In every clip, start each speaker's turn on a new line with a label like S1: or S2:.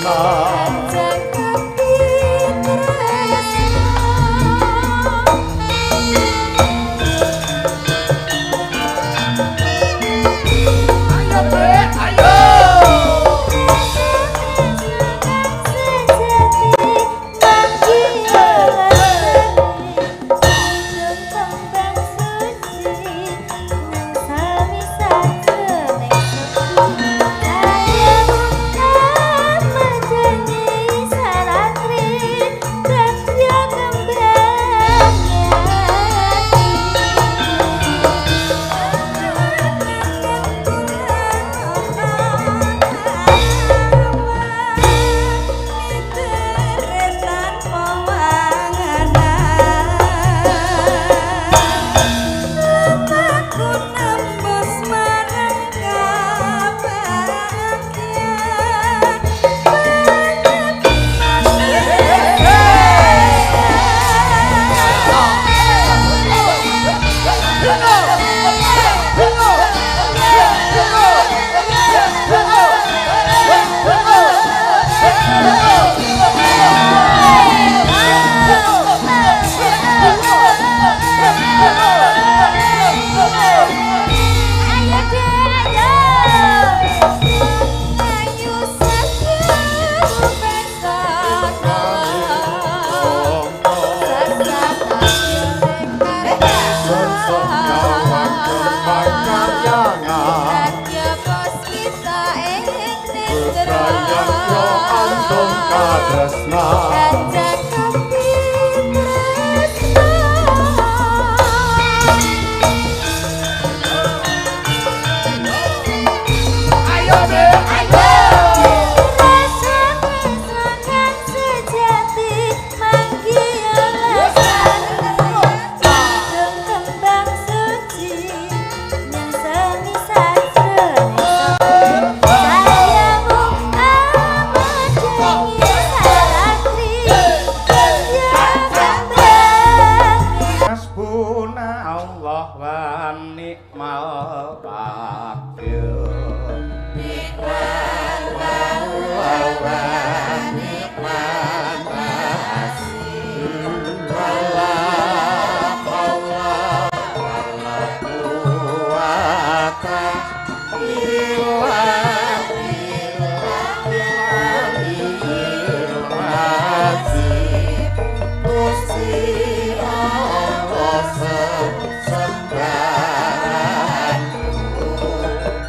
S1: Sembaranku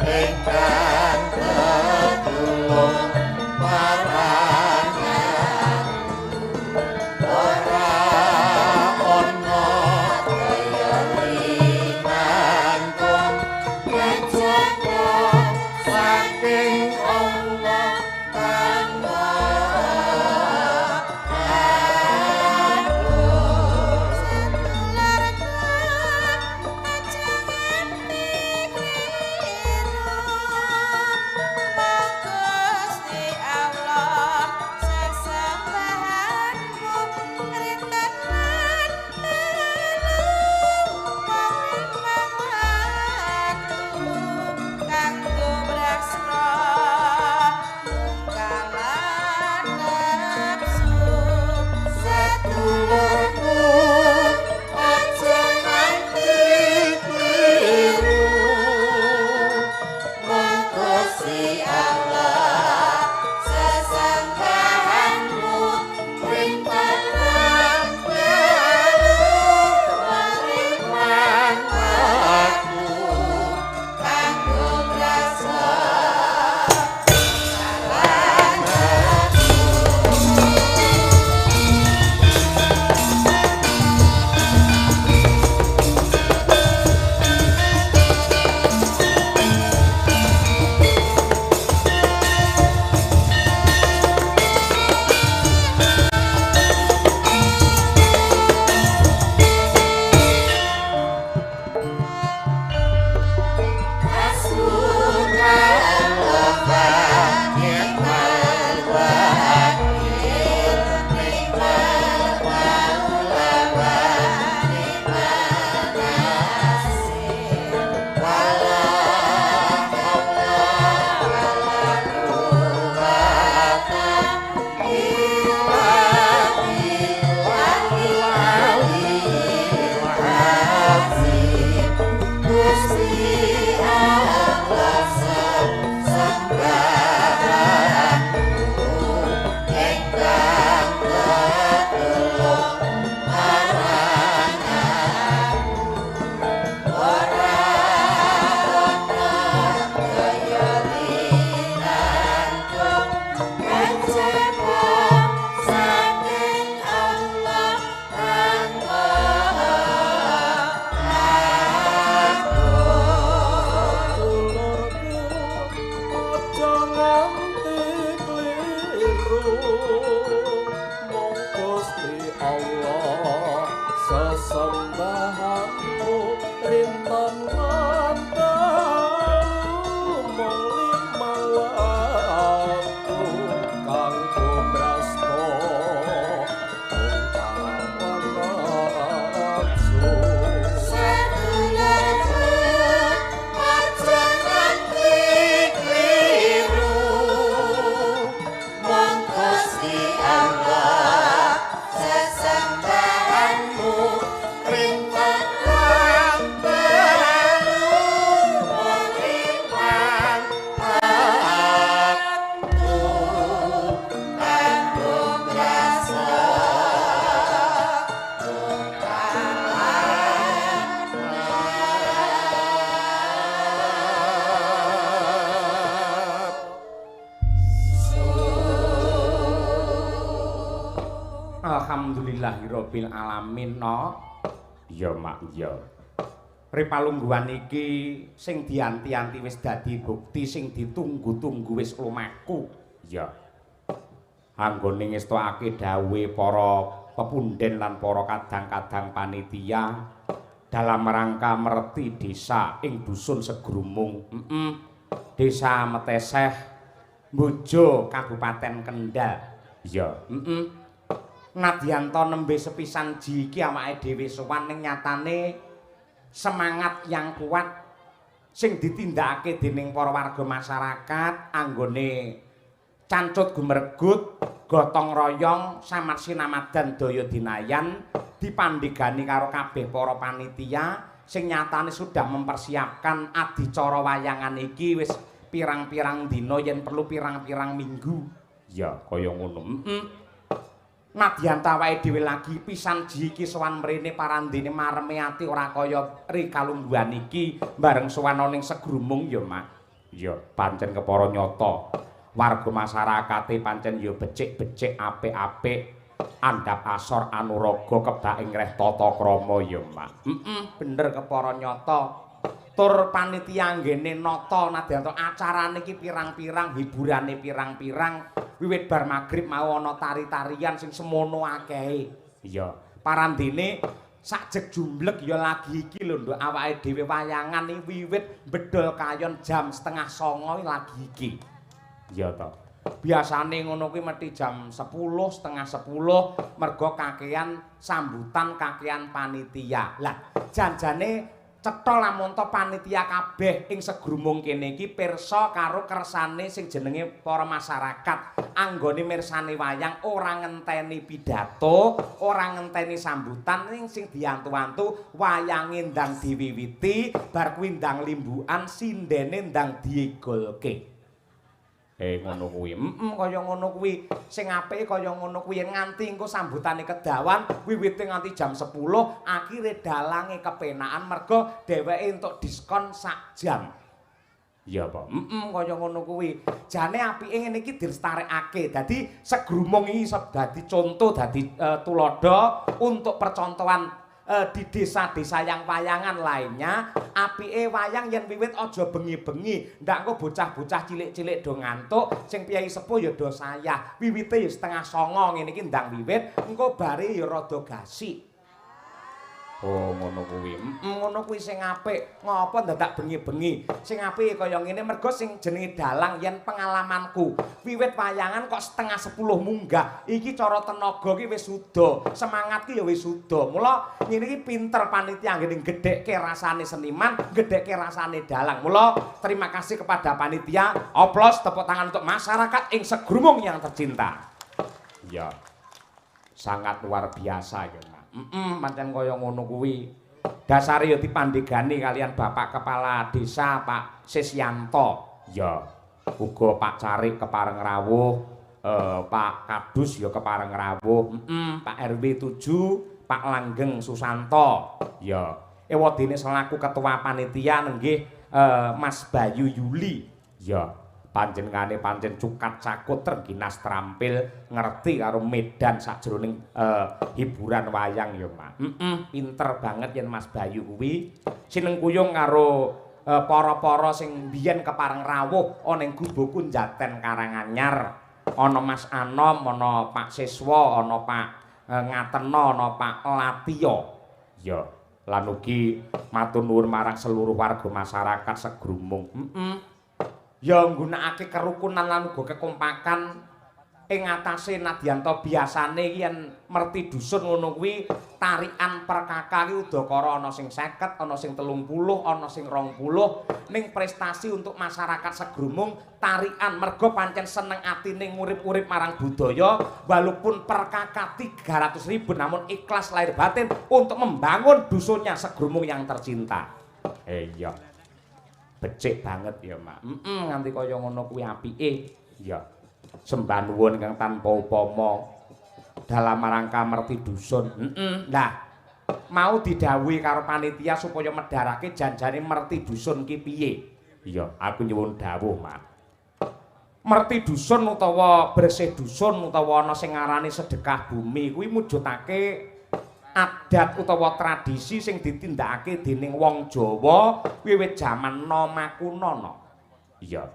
S1: ing Alhamdulillahirabbil alamin no. Ya mak ya. Ripalungguhan iki sing dianti-anti wis dadi bukti sing ditunggu-tunggu wis lumaku. Ya. Anggone ngestokake dawuh para pepunden lan para kadang-kadang panitia dalam rangka merti desa ing dusun Segrumung. Desa Meteseh Bojo Kabupaten Kendal. Ya. Nadyanto nembe sepisan ji iki awake dhewe sowan ning nyatane semangat yang kuat sing ditindakake dening para warga masyarakat anggone cancut gumergut gotong royong samar sinamadan daya dinayan dipandhegani karo kabeh para panitia sing nyatane sudah mempersiapkan adicara wayangan iki wis pirang-pirang dina yen perlu pirang-pirang minggu. Ya kaya ngono. Nadyan awake dhewe lagi pisan ji iki sowan mrene parandene mareme ati ora kaya rikalungguhan iki bareng sowan ning Segrumung ya Mak. Ya pancen kepara nyata. Warga masyarakate pancen ya becik-becik apik-apik andhap asor anuraga kebak ing reh tata krama ya Mak. Bener kepara nyata. Tur panitia nggene nata nadyanto acarane iki pirang-pirang hiburane pirang-pirang wiwit bar magrib mau ana tari-tarian sing semono akehe. Iya, parandene sajeg jumblek ya lagi iki lho nduk awake dhewe wayangan iki wiwit bedol kayon jam 8:30 lagi iki. Iya to. Biasane ngono kuwi mesti jam 10, setengah 10 mergo kakean sambutan kakean panitia. Lah, janjane cetha lamun to panitia kabeh ing Segrumung kene iki pirsa karo kersane sing jenenge para masyarakat anggone mirsani wayang ora ngenteni pidato, ora ngenteni sambutan ning sing diantu-antu wayange ndang diwiwiti bar kuwi ndang limbukan sindene ndang diegolke. Ngono kuwi. Kaya ngono kuwi. Sing apike kaya ngono kuwi nganti engko sambutane kedawan wiwite nganti jam 10 akhire dalange kepenaan mergo dheweke entuk diskon sak jam. Iya apa? Kaya ngono kuwi. Jane apike ngene iki dilestarekake. Dadi Segrumung iki iso dadi contoh, dadi tulodo untuk percontohan di desa-desa yang wayangan lainnya apike wayang yen wiwit aja bengi-bengi ndak engko bocah-bocah cilik-cilik do ngantuk sing piyai sepuh ya do sayah wiwite ya 8:30 ngene iki ndang wiwit engko bare ya rada gasik. Oh ngono kuwi. Ngono kuwi sing apik. Ngopo dadak bengi-bengi? Sing apik kaya ngene mergo sing jenenge dalang yen pengalamanku. Wiwit wayangan kok 9:30 munggah. Iki cara tenaga ki wis suda, semangat ki ya wis suda. Mula ngene iki pinter panitia anggene gedhekke rasane seniman, gedhekke rasane dalang. Mula terima kasih kepada panitia. Oplos tepuk tangan untuk masyarakat ing Segrumung yang tercinta. Ya. Sangat luar biasa ya. Pancen kaya ngono kuwi. Dasare ya dipandhegani kalian Bapak Kepala Desa Pak Sisyanto. Ya. Uga Pak Carik kepareng rawuh, Pak Kadus ya kepareng rawuh. Pak RW 7, Pak Langgeng Susanto. Ya. Ewadene selaku ketua panitia nenggih Mas Bayu Yuli. Ya. Panjenengane pancen cukat cakut terginas terampil ngerti karo medan sakjroning hiburan wayang ya Mak. Pinter banget yen Mas Bayu kuwi sinengkuyung karo para-para sing biyen kepareng rawuh ana ing Gubuku Njaten Karanganyar. Ana Mas Anom, ana Pak Siswa, ana Pak Ngatena, ana Pak Latiya. Ya, lan ugi matur nuwun marang seluruh warga masyarakat Segrumung. Ya nggunakake kerukunan lan uga kekompakan ing atase nadyanto biasane yen merti dusun ngono kuwi tarikan perkaka ki udakara ana sing 50, ana sing 30, ana sing 20 ning prestasi untuk masyarakat Segrumung tarikan mergo pancen seneng atine ngurip-urip marang budaya walaupun perkaka 300.000 namun ikhlas lahir batin untuk membangun dusunnya Segrumung yang tercinta. Iya. Becik banget ya Mak. Nganti kaya ngono kuwi apike. Ya. Sembah nuwun kang tanpa upama dalam rangka merti dusun. Nah, mau didhawuhi karo panitia supaya medharake janjane merti dusun ki piye. Iya, aku nyuwun dawuh, Mak. merti dusun utawa bersih dusun utawa ana sing ngarani sedekah bumi kuwi mujudake adat utawa tradisi sing ditindakake dening wong Jawa wiwit jaman Namakunana. Iya,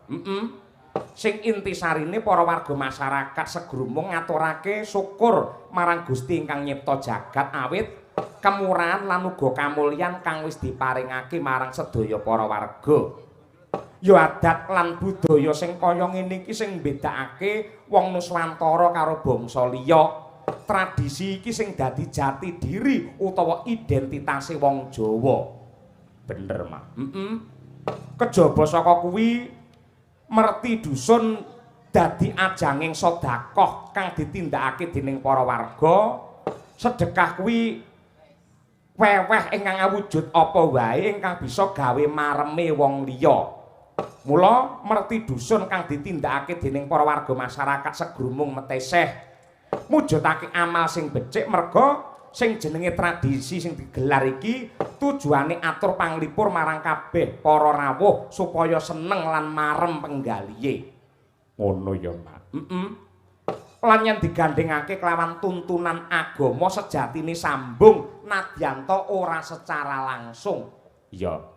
S1: sing intisarine para warga masyarakat segrumung ngaturake syukur marang Gusti ingkang nyipta jagat awit kemurahan lan uga kamulyan kang wis diparingake marang sedaya para warga. Ya adat lan budaya sing kaya ngene iki sing mbedakake wong Nuswantara karo bangsa liya. Tradisi iki sing dadi jati diri utawa identitase wong Jawa. Bener, Mak. Kejaba saka kuwi merti dusun dadi ajanging sedekah kang ditindakake dening para warga. Sedekah kuwi weweh ingkang awujud apa wae ingkang bisa gawe mareme wong liya. Mula merti dusun kang ditindakake dening para warga masyarakat segrumung meteseh mujudake amal sing becik merga sing jenenge tradisi sing digelar iki tujuane atur panglipur marang kabeh para rawuh supaya seneng lan marem penggalihe. Ngono ya, Pak. Lan yen digandhengake kelawan tuntunan agama sejatine sambung nadyanto ora secara langsung. Iya.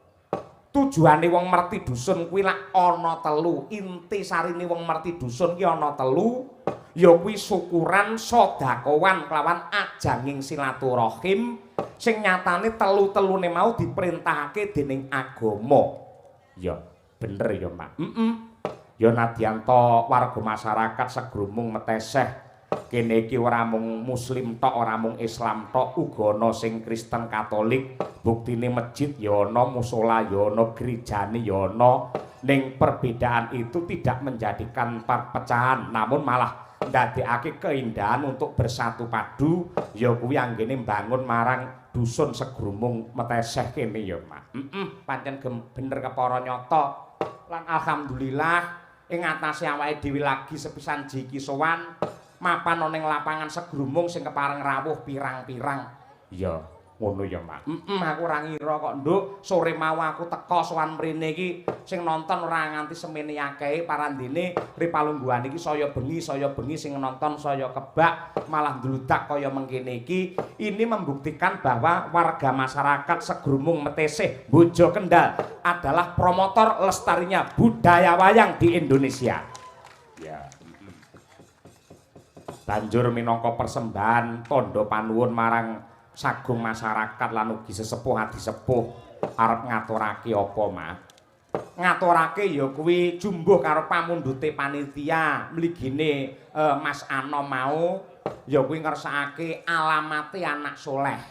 S1: Tujuane wong merti dusun kuwi lak ana telu. Inti sarine wong merti dusun ki ana telu. Ya kuwi syukuran, sedekawan kelawan ajanging silaturahim sing nyatane telu-telune mau diperintahake dening agama. Ya, bener ya, Pak. Ya nadyanto warga masyarakat segrumung meteseh kene iki ora mung muslim tok, ora mung Islam tok, uga ana sing Kristen Katolik. Buktine masjid ya ana, musala ya ana, gerejane ya ana. Ning perbedaan itu tidak menjadikan perpecahan, namun malah ndadekake keindahan untuk bersatu padu. Ya kuwi anggene mbangun marang dusun segrumung meteseh kene ya, Mak. Pancen bener kepara nyata. Lan alhamdulillah ing atase awake dhewe lagi sepisan jiki sowan mapan ana ning lapangan segrumung sing kepareng rawuh pirang-pirang. Iya, ngono ya, Mak. Aku ora ngira kok, Nduk, sore mau aku teka sowan mrene iki sing nonton ora nganti semene akeh parandene ripalungguhan iki saya bengi sing nonton saya kebak malah ndludak kaya mengkene iki. Ini membuktikan bahwa warga masyarakat segrumung meteseh Bojo Kendal adalah promotor lestarinya budaya wayang di Indonesia. Ya. Banjur minangka persembahan tandha panuwun marang sagung masyarakat lan ugi sesepuh adi sepuh arep ngaturake apa, Mas? Ngaturake ya kuwi jumbuh karo pamundhute panitia mligine Mas Anom mau ya kuwi ngersakake alamate anak soleh.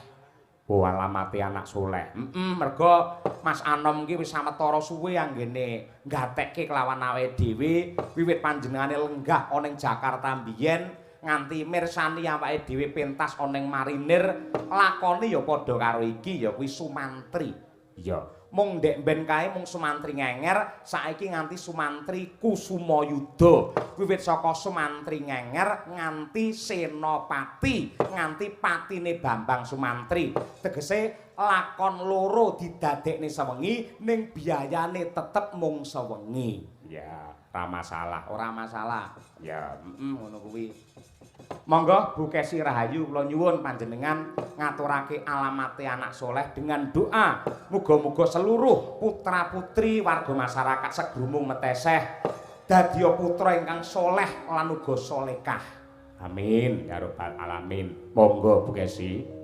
S1: Oh, alamate anak soleh. Merga Mas Anom iki wis sawetara suwe anggene nggatekke kelawan awake dhewe wiwit panjenengane lenggah ana ing Jakarta mbiyen nganti mirsani awake dhewe pentas ana ing Marinir lakone ya padha karo iki ya kuwi Sumantri. Iya, mung ndek ben kae mung Sumantri Ngenger, saiki nganti Sumantri Kusumayuda. Wiwit saka Sumantri Ngenger nganti Senopati, nganti patine Bambang Sumantri. Tegese lakon loro didadekne sewengi ning biayane tetep mung sewengi. Ya, ora masalah. Ya, ngono kuwi. Monggo Bu Kesi Rahayu kula nyuwun panjenengan ngaturake alamate anak soleh dengan doa muga-muga seluruh putra-putri warga masyarakat segrumung meteseh dadya putra ingkang soleh lan uga solekah. Amin ya rabbal alamin. Monggo Bu Kesi.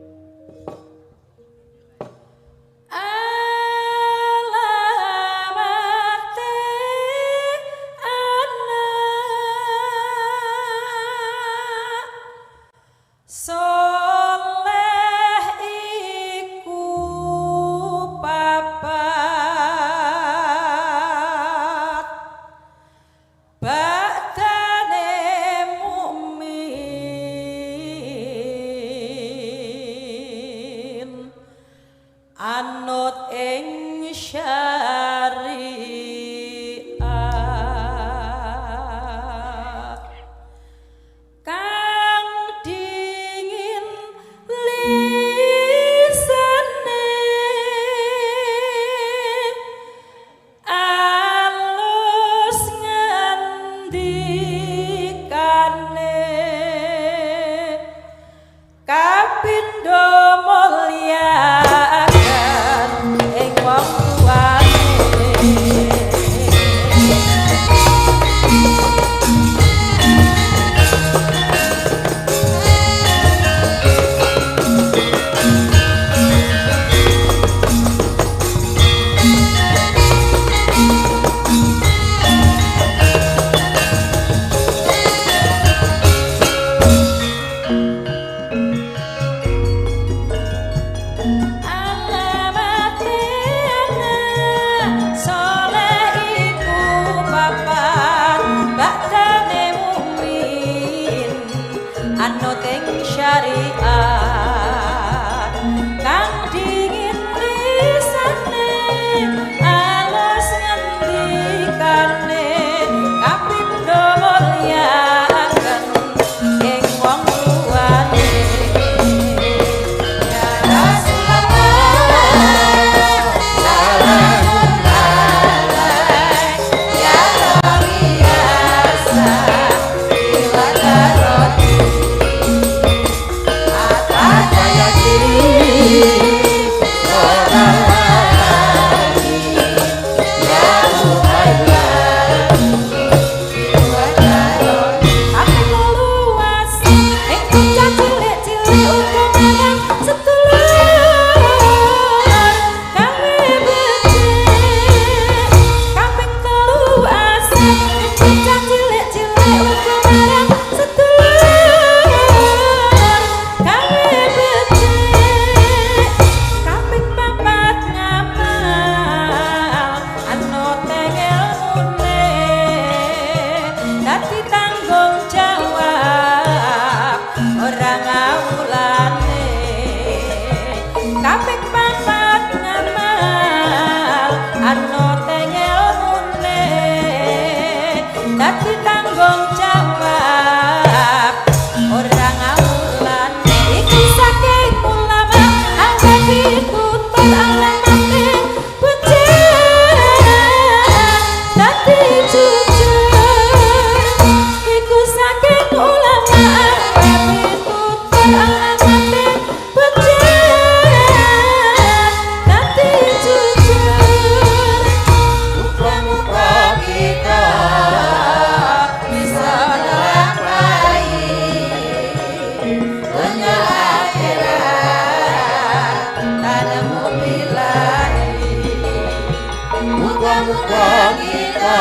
S2: kita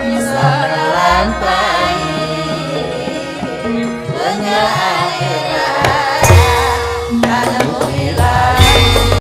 S2: bisa ngelampahi dunia akhirat karena bumi langit.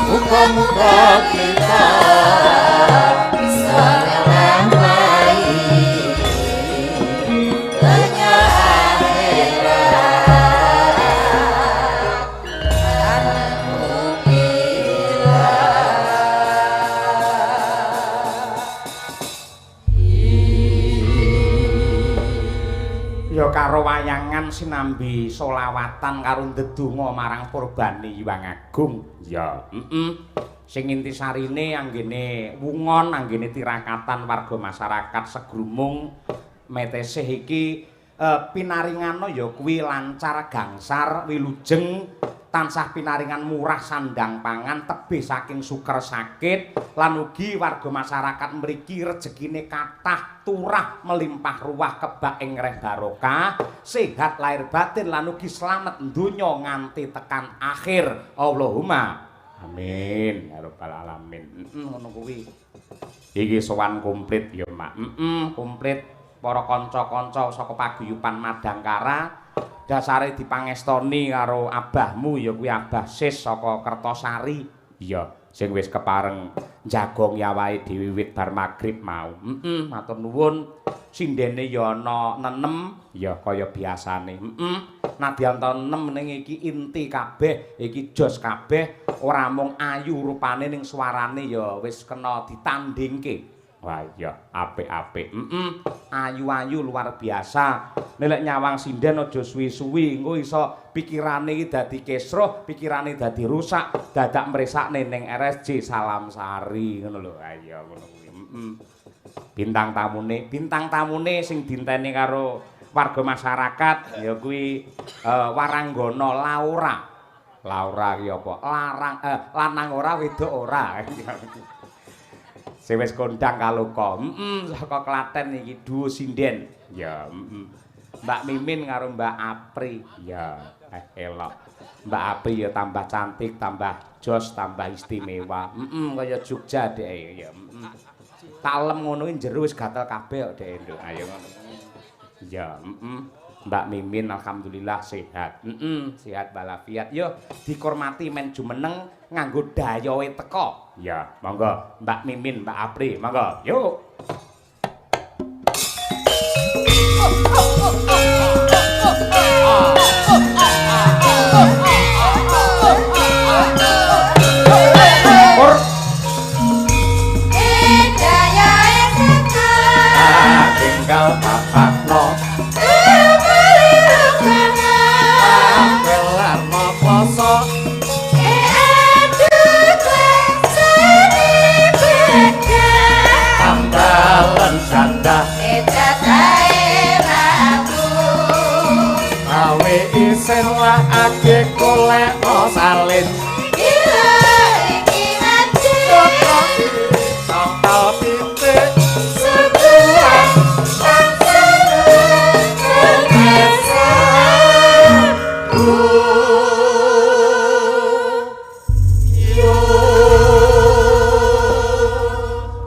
S2: Muka-muka kita bisa ngelampahi dunia akhirat karena bumi
S1: ya karo wayangan sinambi solawatan karo ndedonga marang Purbani Hyang Agung. Ya, sing intisarine anggene wungon, anggene tirakatan warga masyarakat Segrumung Metesih iki pinaringana ya kuwi lancar gangsar wilujeng tansah pinaringan murah sandang pangan tebih saking suker sakit lan ugi warga masyarakat mriki rejekine kathah turah melimpah ruah kebak ing reh barokah sehat lahir batin lan ugi slamet donya nganti tekan akhir. Allahumma amin ya rabbal alamin. Ngono kuwi iki sowan komplit ya Mak. Komplit para kanca-kanca saka paguyuban Madangkara dasare dipangestoni karo abahmu ya kuwi Abah Sis saka Kertosari. Iya, sing wis kepareng njagong yawahe dhewe wiwit bar magrib mau. Matur nuwun. Sindene ya ana nenem ya kaya biasane. Nadyan ta nenem ning iki inti kabeh, iki jos kabeh, ora mung ayu rupane ning swarane ya wis kena ditandingke. Wah iya apik-apik. Ayu-ayu luar biasa. Nek nyawang sinden aja suwi-suwi, engko iso pikirane iki dadi kesruh, pikirane dadi rusak, dadak mresakne ning RSJ Salam Sari ngono lho. Ha iya ngono kuwi. Bintang tamune sing dinteni karo warga masyarakat ya kuwi Waranggana Laura. Laura ki apa? Lanang ora wedok ora. Sing wis kondang kaloka. Saka Klaten iki duo sinden. Ya, Mbak Mimin karo Mbak Apri. Ya, elok. Mbak Apri ya tambah cantik, tambah jos, tambah istimewa. Kaya Jogja dhek ya. Talem ngono iki jero wis gatel kabeh kok dhek nduk. Ayo ngono. Ya, Mbak Mimin alhamdulillah sehat. Sehat walafiat. Yo dihormati men jumeneng nganggo dayoe teko. Ya, monggo Mbak Mimin, Mbak Apri, monggo. Yuk. Tinggal papakno Belarno poso Tambalan janda Awe isen lah ake kolek no salin Sokal titik sebulan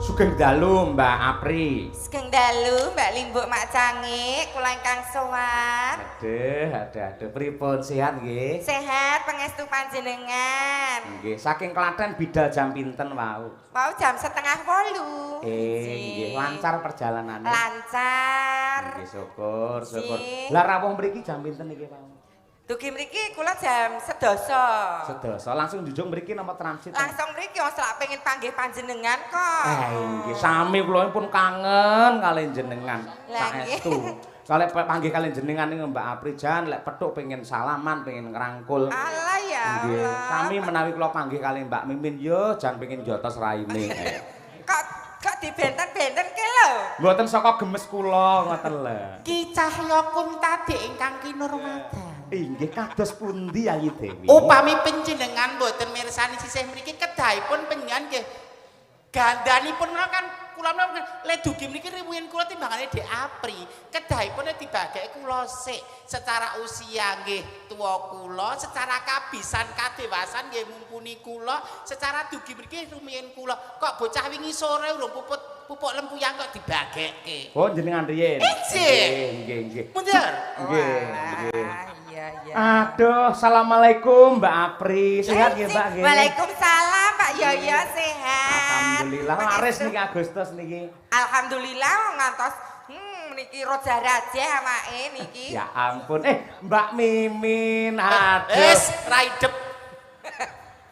S1: Sugeng dalu Mbak Apri.
S2: Sugeng dalu Mbak Limbuk Mak Cangik, kula ingkang sowan.
S1: Aduh, pripun sehat nggih?
S2: Sehat pangestu panjenengan.
S1: Nggih, saking Klaten bidal jam pinten wau?
S2: Mau jam 7:30.
S1: Nggih, lancar perjalanannya.
S2: Lancar.
S1: Nggih, syukur.
S2: Nggih.
S1: Lah rawuh mriki jam pinten iki, Pak?
S2: Dugi mriki kula jam 11.
S1: Sedasa langsung njujung mriki napa transit?
S2: Langsung mriki wong selak pengin panggih panjenengan kok.
S1: Nggih, sami kula pun kangen kalih jenengan.
S2: Lah, nggih.
S1: Saestu. Kalih panggih kalih jenengan niku Mbak Apri jan lek petuk pengen salaman, pengen ngrangkul.
S2: Alah ya.
S1: Nggih,
S2: Allah.
S1: sami menawi kula panggih kalih Mbak Mimin yo jan pengen jotos raine.
S2: Kok dibenten-benten ke lho?
S1: Mboten saka gemes kula ngoten lho.
S3: Ki Cahya Kuntadi ingkang kinurmatan.
S1: Inggih kados pundi Ayu Dewi?
S3: Upami panjenengan mboten mirsani sisih mriki kedahipun panjenengan nggih gandanipun menawa kan kula menawa le dugi mriki riwuyen kula timbangane Dek Apri. Kedahipun dibageke kula sik secara usia nggih tuwa kula, secara kabisan kadewasan nggih mumpuni kula, secara dugi mriki rumiyin kula. Kok bocah wingi sore urung pupuk lempuyang kok dibageke.
S1: Oh jenengan riyen. Nggih.
S3: Mundur.
S1: Nggih.
S2: Iya.
S1: Aduh, assalamualaikum Mbak Apri. Sehat nggih Mbak nggih?
S2: Waalaikumsalam Pak Yoyo sehat.
S1: Alhamdulillah laris niki Agustus niki.
S2: Alhamdulillah ngantos niki roja raja awake niki.
S1: Ya ampun. Mbak Mimin. Aduh.
S3: Wis raidep.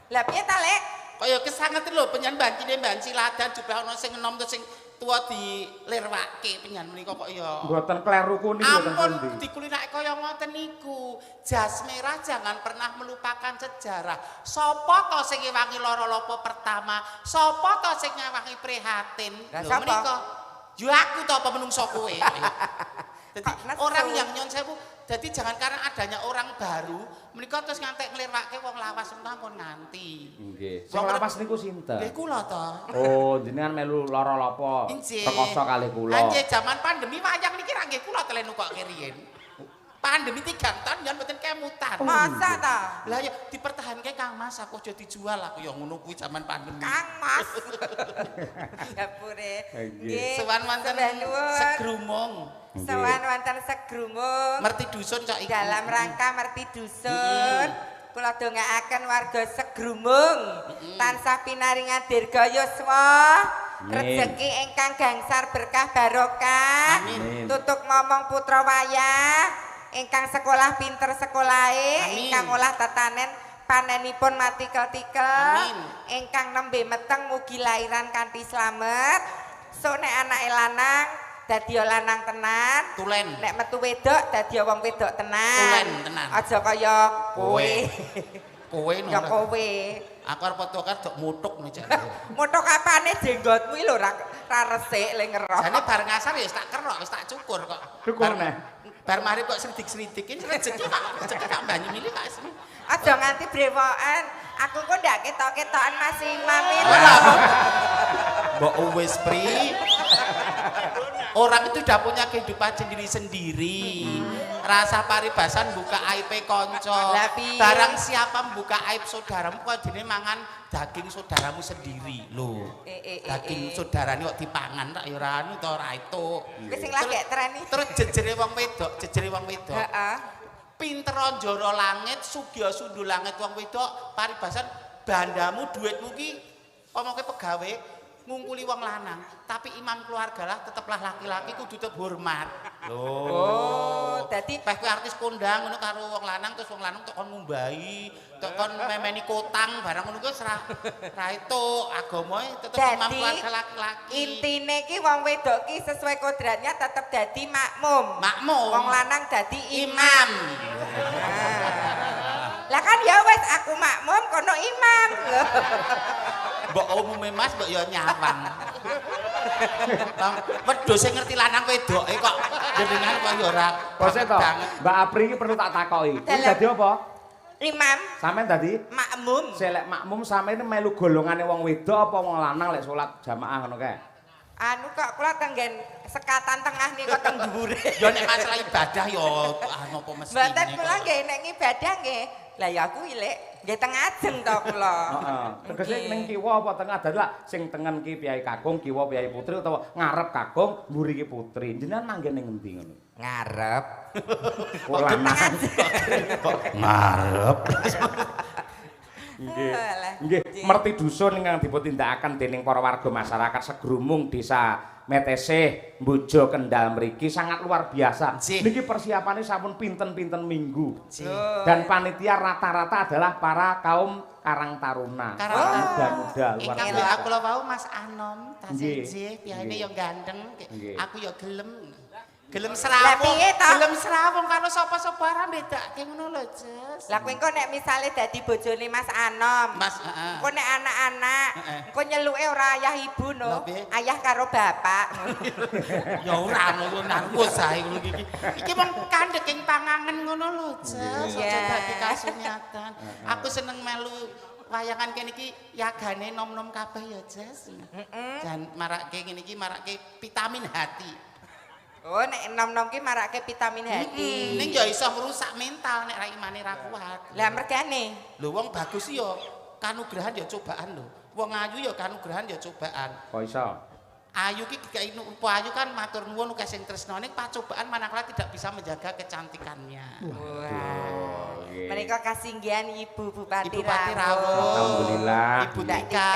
S2: Lah piye ta, Lek?
S3: Kaya kesanget lho penyan bancine Mbak Ciladan jubah ana sing enom terus sing tuwa dilirwake penyan menika kok ya.
S1: Mboten kleru kuning mboten
S3: Ampun
S1: pundi.
S3: dikulinake kaya ngoten niku. Jas merah jangan pernah melupakan sejarah. Sapa to sing ngewangi lara lopo pertama? Sapa to sing ngewangi prihatin?
S2: Lah,
S3: Lho
S2: sapa?
S3: menika. Yo aku to apa menungso kowe. Jadi orang yang nyon sewu jadi jangan karena adanya orang baru menika terus ngantek nglirwake wong lawas mawon nganti.
S1: Nggih. Sing lawas niku sinten?
S3: Nggih kula to.
S1: Oh, jenengan melu lara lapa?
S3: Injih.
S1: Rekoso kalih kula.
S3: Nggih zaman pandemi wayang niki ra nggih kula telenu kok riyen. Pandemi 3 tahun jan mboten kemutan.
S2: Masa ta?
S3: Lah ya dipertahanke Kang Mas aku aja dijual aku ya ngono kuwi zaman pandemi.
S2: Kang Mas. Gapure.
S1: Nggih.
S3: Sowan wonten
S2: Sebenhun.
S3: segrumung.
S2: Sowan wonten segrumung.
S3: Merti dusun cok iki.
S2: Dalam rangka merti dusun. Kula dongaaken warga segrumung tansah pinaringan dirga yuswa, rezeki ingkang gangsar berkah barokah,
S3: Amin.
S2: tutuk momong putra wayah, ingkang sekolah pinter sekolahe,
S3: Amin.
S2: ingkang olah tetanen panenipun matikel-tikel,
S3: Amin.
S2: ingkang nembe meteng mugi lairan kanthi slamet, sok nek anake lanang dadi lanang tenan.
S3: Tulen.
S2: Nek metu wedok dadi wong wedok tenan.
S3: Tulen tenan.
S2: Aja kaya kowe.
S3: Kowe
S2: Ya kowe.
S3: Aku arep foto kan dok mutuk nih jane.
S2: Mutuk apane jenggotmu lho ra resik le ngeroh.
S3: Jane bar ngasar ya wis tak kerok, wis tak cukur kok.
S1: Cukur
S3: Bar-
S1: neh.
S3: Bar mari kok sridik-sridikin rezeki kak banyu milih Kak Ismi.
S2: Aja nganti brewokan. Aku kok ndak ketok-ketokan Mas Imam lho.
S3: Mbok wis Pri. Orang itu udah punya kehidupan sendiri-sendiri. Rasa paribasan buka aib konco. Barang siapa buka aib saudaramu kok dene mangan daging saudaramu sendiri lho. Daging saudarane kok dipangan tak ya ora anu to ora itu.
S2: Wis sing lagi treni.
S3: Terus jejere wong wedok,
S2: Heeh.
S3: pinter njoro langit, sugih sundul langit wong wedok, paribasan bandamu duitmu ki omongke pegawe ngungkuli wong lanang, tapi imam keluarga lah teteplah laki-laki kudu tetep hormat.
S2: Oh, dadi
S3: Peh kowe artis kondang ngono karo wong lanang terus wong lanang tok kon ngumbahi, tok kon memeni kotang barang ngono kuwi ra itu agama tetep imam keluarga laki-laki.
S2: Intine ki wong wedok ki sesuai kodratnya tetep dadi makmum. Wong lanang dadi imam. Lah kan ya wis aku makmum kono imam.
S3: Mbok umume Mas mbok ya nyawang. Bang, wedhus sing ngerti lanang wedoke kok jenengan kok ya ora.
S1: Bose to, Mbak Apri iki perlu tak takoki. Kuwi dadi apa?
S2: Imam.
S1: Sampeyan dadi
S2: makmum.
S1: Selek makmum sampeyan melu golongane wong wedok apa wong lanang lek salat jamaah ngono kae?
S2: Anu kok kula tenggen sekatan tengah niku teng dhuwure.
S3: Ya nek masalah ibadah ya anu apa mesti.
S2: Mboten kula nggih nek ibadah nggih. Lah ya aku ilek nggih teng ajeng to kula.
S1: Heeh. Tegese ning kiwa apa tengah dadi lak sing tengen ki Kyai Kakung, kiwa Kyai Putri utawa ngarep Kakung, mburi ki Putri. Jenengan manggen ning endi ngono?
S2: Ngarep.
S1: Lanang.
S3: Ngarep.
S1: Nggih. Nggih, merti dusun ingkang dipun tindakaken dening para warga masyarakat Segrumung Desa Metesih Mbojo Kendal mriki sangat luar biasa. Niki persiapannya sampun pinten-pinten minggu. Dan panitia rata-rata adalah para kaum Karang Taruna. Muda-muda luar biasa.
S3: Ingkang aku lho wau Mas Anom, tasih nggih, piyane ya ganteng. Aku ya gelem. Gelem serawung karo sapa-sapa ora bedake ngono lho, Jess.
S2: Lah kowe engko nek misale dadi bojone Mas Anom.
S3: Mas,
S2: engko nek anak-anak, engko nyeluke ora ayah ibu no. Ayah karo bapak.
S3: Ya ora ngono nang wis ae ngono iki. Iki mung kandheking pangangen ngono lho, Jess. Aja dadi kasunyatan. Aku seneng melu wayangan kene iki yagane nom-nom kabeh ya, Jess. Dan marake ngene iki marake vitamin hati.
S2: Oh, nek nom-nom ki marake vitamin hati.
S3: Ning ya iso ngrusak mental nek ra imane ra kuat.
S2: Lah mergane.
S3: Lho wong bagus ya kanugrahan ya cobaan lho. Wong ayu ya kanugrahan ya cobaan.
S1: Kok iso?
S3: Ayu ki dikai ayu kan matur nuwun kaya sing tresnane pacobaan manakala tidak bisa menjaga kecantikannya.
S2: Wah. Menika kasinggihan Ibu Bupati
S3: Rawuh.
S1: Alhamdulillah.
S3: Ibu Tika.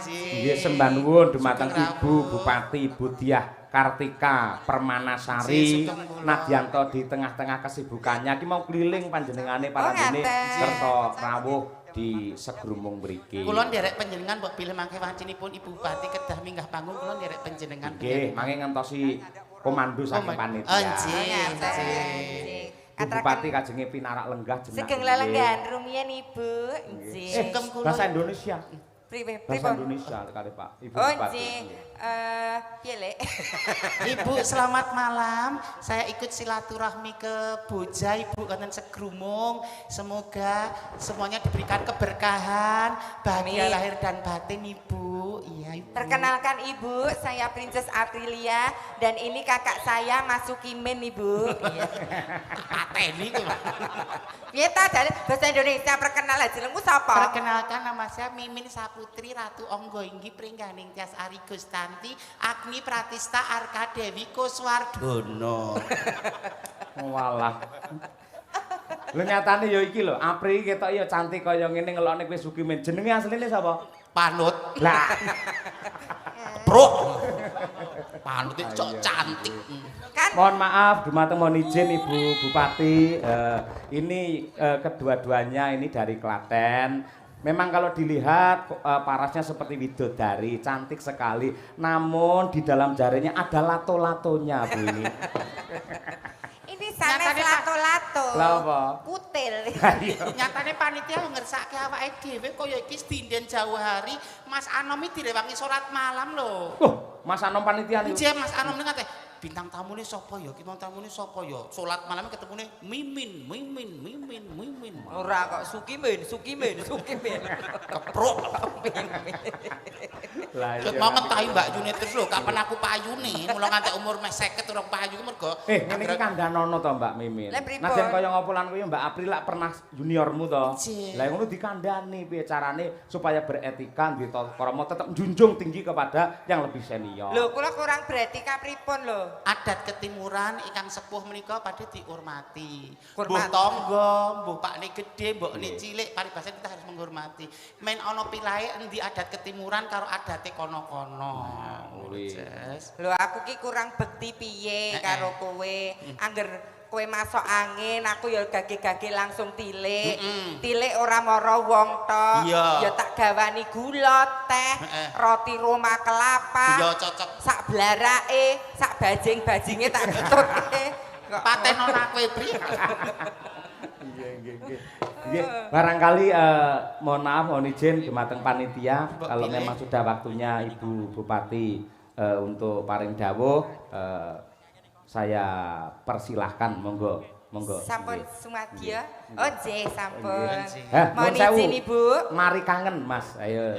S1: Nggih sembah nuwun dumateng Ibu Bupati Ibu Diah Kartika Permanasari Nadianto di tengah-tengah kesibukannya iki mau keliling panjenengane para dene serta rawuh di Segrumung mriki.
S3: Kula nderek panjenengan mbok pilih mangke wancinipun Ibu Bupati kedah minggah panggung kula nderek panjenengan.
S1: Nggih, mangke ngentosi komando saking panitia.
S3: Nggih.
S1: Bu Bupati kajenge pinarak lenggah jeneng.
S2: Sugeng lelenggahan rumiyin Ibu. Nggih.
S1: Bahasa Indonesia.
S2: Priwe?
S1: Bahasa Indonesia kali Pak. Ibu
S2: Oh,
S1: Bupati.
S2: Piye Lek?
S3: Ibu selamat malam. Saya ikut silaturahmi ke Boja Ibu wonten Segrumung. Semoga semuanya diberikan keberkahan, bahagia lahir dan batin Ibu. Iya Ibu.
S2: Perkenalkan Ibu, saya Princess Aprilia dan ini kakak saya Mas Sukimin Ibu. Iya.
S3: Pateni ku.
S2: Piye ta jare bahasa Indonesia perkenalan jenengmu sapa?
S3: Perkenalkan nama saya Mimin Saputri Ratu Onggo Inggi Pringganing Tias Ari Gustanti Agni Pratista Arka Dewi Kuswardono.
S1: Walah. Lho nyatane ya iki lho, Apri ketok ya cantik kaya ngene ngelokne kowe Sukimin. Jenenge asline sapa?
S3: Panut.
S1: Lah.
S3: Kepruk. Panut cok cantik.
S2: Kan
S1: Mohon maaf, dumateng mohon izin Ibu Bupati, ini kedua-duanya ini dari Klaten. Memang kalau dilihat parasnya seperti widodari, cantik sekali. Namun di dalam jarinya ada lato-latonya Bu ini.
S2: ini sanes lato-lato.
S1: Lah apa?
S2: Kutil.
S3: Nyatane panitia ngersake awake dhewe kaya iki Stinden Jawa Hari Mas Anom iki direwangi salat malam lho.
S1: Mas Anom panitia niku.
S3: Nggih Mas Anom niku bintang tamune sapa ya? Bintang tamune sapa ya? Salat malam ketemune Mimin.
S2: Ora kok Sukimin.
S3: Kepruk. Ket mau ngentahi Mbak Yuni terus lho, kapan aku payune? Mula nganti umur meh 50 urung payu ki mergo
S1: ngene iki kandhanono to Mbak Mimin. Najan kaya ngopo lan kuwi Mbak April lak pernah juniormu to. Lah ngono dikandhani piye carane supaya beretika duwe tata krama tetep njunjung tinggi kepada yang lebih senior.
S2: Lho, kula kurang beretika pripun lho?
S3: adat ketimuran ingkang sepuh menika padhe dihormati. Mbuh
S2: Hormat.
S3: tangga, mbuh pakne gedhe, mbokne cilik, paribasan kita harus menghormati. Men ana pilahe endi adat ketimuran karo adate kono-kono.
S2: Lho aku ki kurang bekti piye karo kowe. Angger kowe masuk angin, aku ya gage-gage langsung tilik. Tilik ora mara wong tok. Ya tak gawani gula, teh, roti Roma kelapa.
S3: Ya cocok.
S2: Sak blarake, sak bajing-bajinge tak ketutke.
S3: Patenon aku Pri.
S1: Nggih, barangkali mohon maaf mohon izin dumateng panitia kalau memang sudah waktunya Ibu Bupati untuk paring dawuh saya persilahkan monggo.
S2: Sampun sumadya. Oh nggih, sampun.
S1: Mohon
S2: izin Ibu.
S1: Mari kangen Mas. Ayo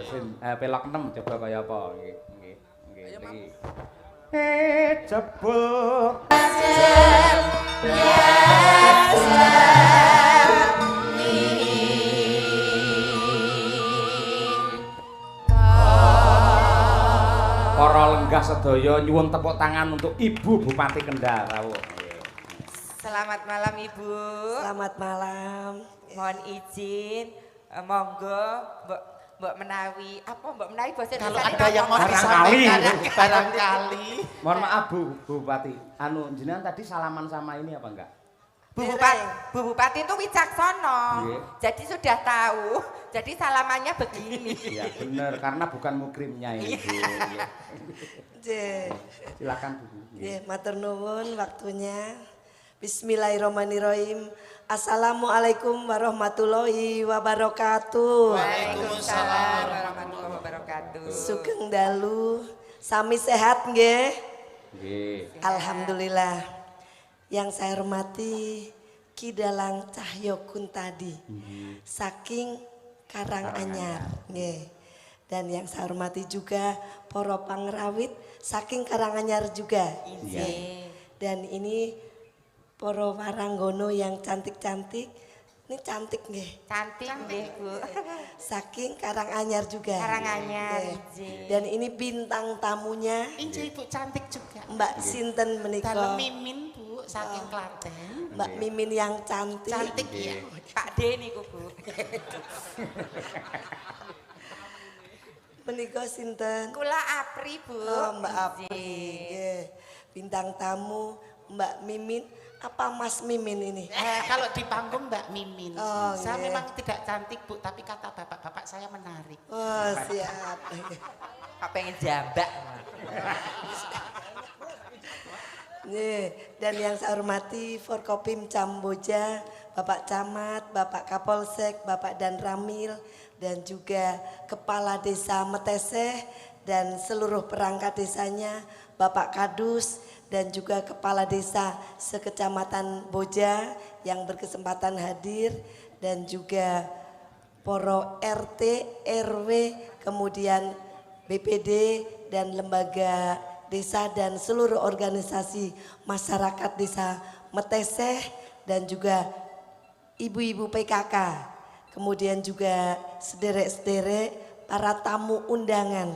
S1: pelok 6 coba kaya apa nggih. Nggih. Jebul para lenggah sedaya nyuwun tepuk tangan untuk Ibu Bupati Kendal.
S2: Selamat malam Ibu.
S4: Selamat malam.
S2: Mohon izin, monggo Mbok menawi basa
S3: Kalau ada yang mau disampaikan barangkali.
S1: Mohon maaf Bu Bupati. Jenengan tadi salaman sama ini apa enggak?
S2: Bu Bupati itu wicaksana. Jadi sudah tahu. Jadi salamannya begini.
S1: Iya benar karena bukan mukrimnya ini Bu. Silakan Bu.
S4: Matur nuwun waktunya. Bismillahirrahmanirrahim. Assalamualaikum warahmatullahi wabarakatuh.
S2: Waalaikumsalam warahmatullahi wabarakatuh.
S4: Sugeng dalu, sami sehat nggih?
S1: Nggih.
S4: Alhamdulillah. Yang saya hormati Ki Dalang Cahyo Kuntadi. Saking Karanganyar nggih. Dan yang saya hormati juga para pangrawit saking Karanganyar juga. Dan ini para waranggono yang cantik-cantik. Ini cantik nggih.
S2: Cantik nggih, Bu.
S4: Saking Karanganyar juga.
S2: Karanganyar.
S4: Dan ini bintang tamunya
S3: Injil Ibu cantik juga.
S4: Mbak Sinten menika.
S3: Dalem Mimin Bu saking Klaten.
S4: Mbak Mimin yang cantik.
S3: Cantik ya.
S2: Pak D niku, Bu.
S4: Menika sinten?
S2: Kula Apri, Bu.
S4: Oh, Mbak Apri. Nggih. Bintang tamu Mbak Mimin. Apa Mas Mimin ini?
S3: Kalau di panggung Mbak Mimin.
S4: Oh,
S3: saya
S4: iya.
S3: memang tidak cantik Bu, tapi kata bapak-bapak saya menarik.
S4: Oh, siap.
S2: Pak pengen jambak.
S4: Nih, dan yang saya hormati Forkopim Kamboja, Bapak Camat, Bapak Kapolsek, Bapak Dan Ramil, dan juga Kepala Desa Meteseh dan seluruh perangkat desanya, Bapak Kadus, dan juga Kepala Desa sekecamatan Boja yang berkesempatan hadir, dan juga Poro RT, RW, kemudian BPD dan lembaga desa dan seluruh organisasi masyarakat desa Meteseh dan juga ibu-ibu PKK, kemudian juga sederek-sederek para tamu undangan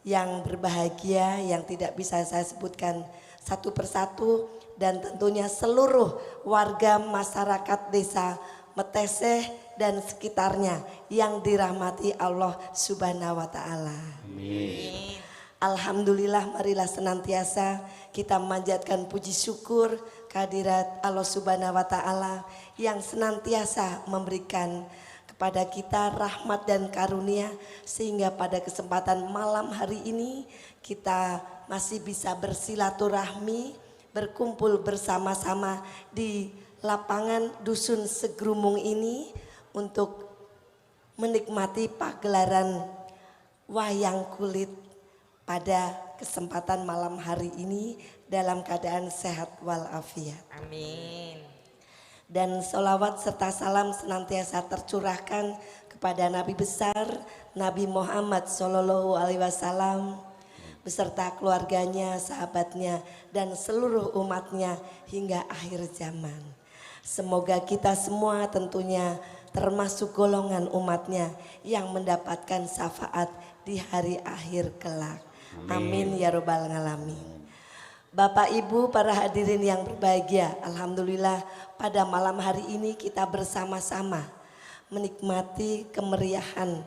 S4: yang berbahagia yang tidak bisa saya sebutkan satu persatu, dan tentunya seluruh warga masyarakat desa Meteseh dan sekitarnya yang dirahmati Allah Subhanahu wa taala.
S1: Amin.
S4: Alhamdulillah, marilah senantiasa kita memanjatkan puji syukur kehadirat Allah Subhanahu wa taala yang senantiasa memberikan kepada kita rahmat dan karunia sehingga pada kesempatan malam hari ini kita masih bisa bersilaturahmi, berkumpul bersama-sama di lapangan Dusun Segrumung ini untuk menikmati pagelaran wayang kulit pada kesempatan malam hari ini dalam keadaan sehat walafiat.
S2: Amin.
S4: Dan sholawat serta salam senantiasa tercurahkan kepada Nabi besar Nabi Muhammad Shallallahu Alaihi Wasallam beserta keluarganya, sahabatnya, dan seluruh umatnya hingga akhir zaman. Semoga kita semua tentunya termasuk golongan umatnya yang mendapatkan syafaat di hari akhir kelak. Amin ya robbal alamin. Bapak Ibu para hadirin yang berbahagia, alhamdulillah pada malam hari ini kita bersama-sama menikmati kemeriahan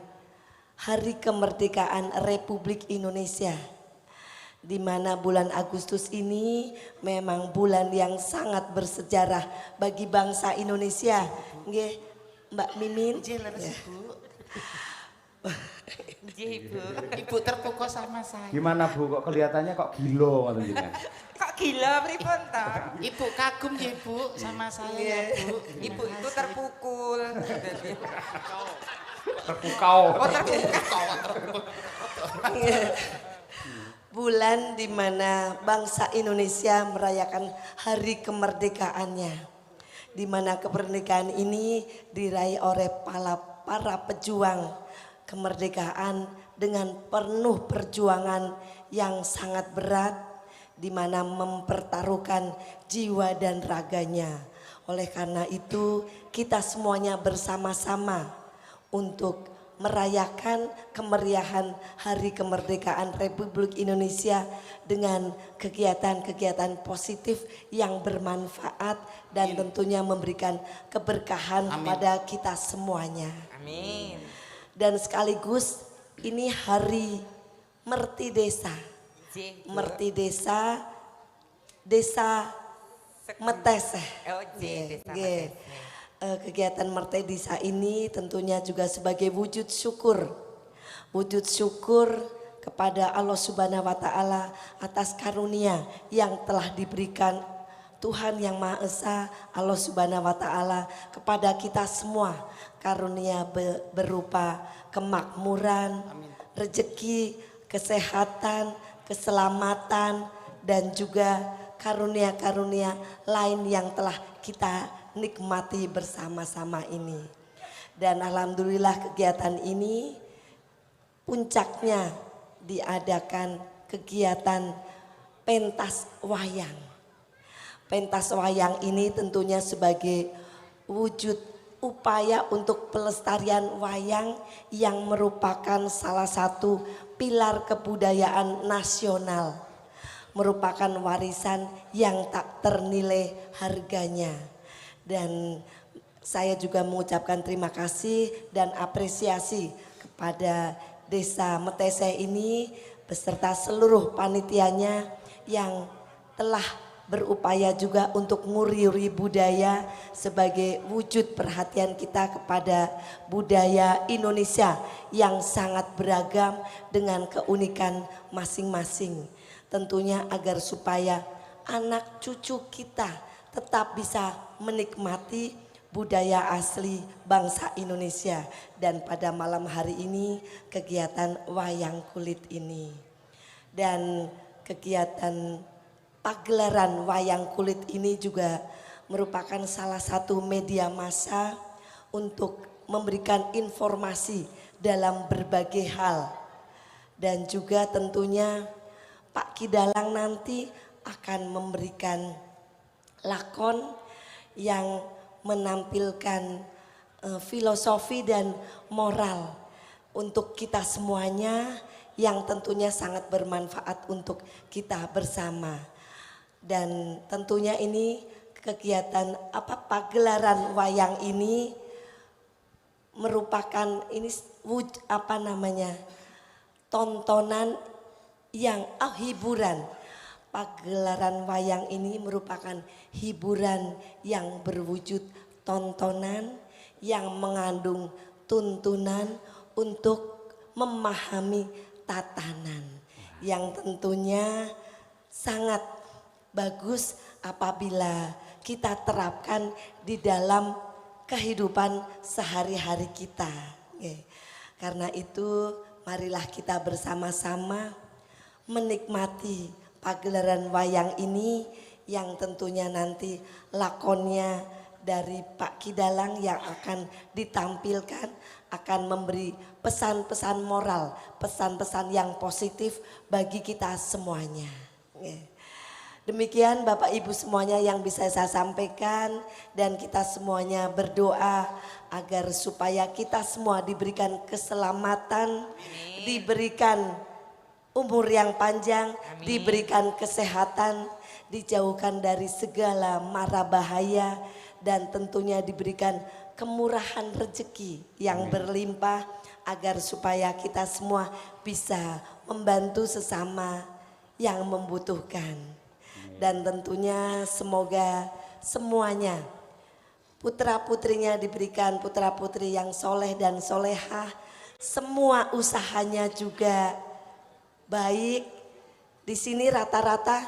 S4: Hari Kemerdekaan Republik Indonesia, di mana bulan Agustus ini memang bulan yang sangat bersejarah bagi bangsa Indonesia. Nggih, Mbak Mimin.
S3: Ibu. Ibu terpukul sama saya.
S1: Gimana Bu, kok kelihatannya kok gila ngoten jenengan?
S2: Kok gila pripun to?
S3: Ibu kagum ya Bu sama saya ya Bu.
S2: Ibu itu terpukul.
S1: Terpukau.
S2: Oh terpukul.
S4: Bulan di mana bangsa Indonesia merayakan hari kemerdekaannya, di mana kemerdekaan ini diraih oleh para pejuang kemerdekaan dengan penuh perjuangan yang sangat berat, di mana mempertaruhkan jiwa dan raganya. Oleh karena itu kita semuanya bersama-sama untuk merayakan kemeriahan Hari Kemerdekaan Republik Indonesia dengan kegiatan-kegiatan positif yang bermanfaat dan tentunya memberikan keberkahan pada kita semuanya.
S2: Amin.
S4: Dan sekaligus ini hari Merti Desa. Merti Desa, Desa Meteseh.
S2: Oh, Desa
S4: Nggih. Kegiatan Merti Desa ini tentunya juga sebagai wujud syukur. Wujud syukur kepada Allah Subhanahu wa taala atas karunia yang telah diberikan Tuhan Yang Maha Esa, Allah Subhanahu wa taala kepada kita semua, karunia berupa kemakmuran, rezeki, kesehatan, keselamatan, dan juga karunia-karunia lain yang telah kita nikmati bersama-sama ini. Dan alhamdulillah kegiatan ini puncaknya diadakan kegiatan pentas wayang. Pentas wayang ini tentunya sebagai wujud upaya untuk pelestarian wayang yang merupakan salah satu pilar kebudayaan nasional, merupakan warisan yang tak ternilai harganya. Dan saya juga mengucapkan terima kasih dan apresiasi kepada Desa Meteseh ini beserta seluruh panitianya yang telah berupaya juga untuk nguri-uri budaya sebagai wujud perhatian kita kepada budaya Indonesia yang sangat beragam dengan keunikan masing-masing. Tentunya agar supaya anak cucu kita tetap bisa menikmati budaya asli bangsa Indonesia. Dan pada malam hari ini kegiatan wayang kulit ini dan kegiatan pagelaran wayang kulit ini juga merupakan salah satu media massa untuk memberikan informasi dalam berbagai hal. Dan juga tentunya Pak Kidalang nanti akan memberikan lakon yang menampilkan filosofi dan moral untuk kita semuanya yang tentunya sangat bermanfaat untuk kita bersama. Dan tentunya ini kegiatan pagelaran wayang ini merupakan tontonan yang hiburan. Pagelaran wayang ini merupakan hiburan yang berwujud tontonan yang mengandung tuntunan untuk memahami tatanan yang tentunya sangat bagus apabila kita terapkan di dalam kehidupan sehari-hari kita. Karena itu marilah kita bersama-sama menikmati pagelaran wayang ini yang tentunya nanti lakonnya dari Pak Kidalang yang akan ditampilkan akan memberi pesan-pesan moral, pesan-pesan yang positif bagi kita semuanya. Demikian Bapak Ibu semuanya yang bisa saya sampaikan, dan kita semuanya berdoa agar supaya kita semua diberikan keselamatan, diberikan umur yang panjang, diberikan kesehatan, dijauhkan dari segala mara bahaya, dan tentunya diberikan kemurahan rezeki yang berlimpah agar supaya kita semua bisa membantu sesama yang membutuhkan. Dan tentunya semoga semuanya putra-putrinya diberikan putra-putri yang soleh dan solehah. Semua usahanya juga baik. Di sini rata-rata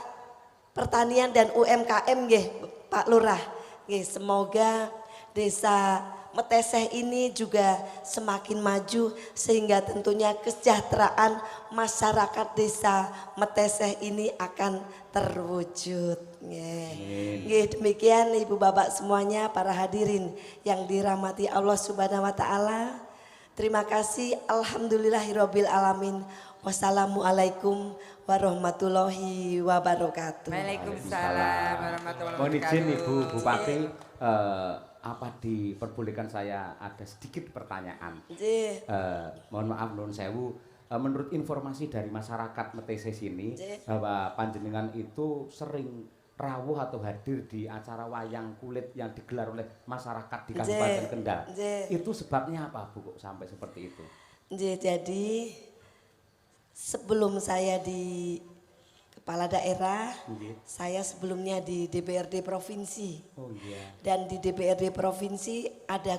S4: pertanian dan UMKM nggih Pak Lurah. Nggih, semoga desa Meteseh ini juga semakin maju sehingga tentunya kesejahteraan masyarakat desa Meteseh ini akan terwujud. Nggih, demikian Ibu Bapak semuanya, para hadirin yang dirahmati Allah Subhanahu wa taala. Terima kasih, alhamdulillahirabbil alamin. Wassalamualaikum warahmatullahi wabarakatuh.
S2: Waalaikumsalam warahmatullahi
S1: Mohon izin
S2: wabarakatuh.
S1: Ibu Bupati, apa diperbolehkan saya ada sedikit pertanyaan. Mohon maaf nuwun sewu, menurut informasi dari masyarakat Meteseh sini bahwa panjenengan itu sering rawuh atau hadir di acara wayang kulit yang digelar oleh masyarakat di Kabupaten Kendal. Itu sebabnya apa Bu kok sampai seperti itu?
S4: Jadi sebelum saya di kepala daerah, saya sebelumnya di DPRD provinsi.
S1: Oh iya.
S4: Dan di DPRD provinsi ada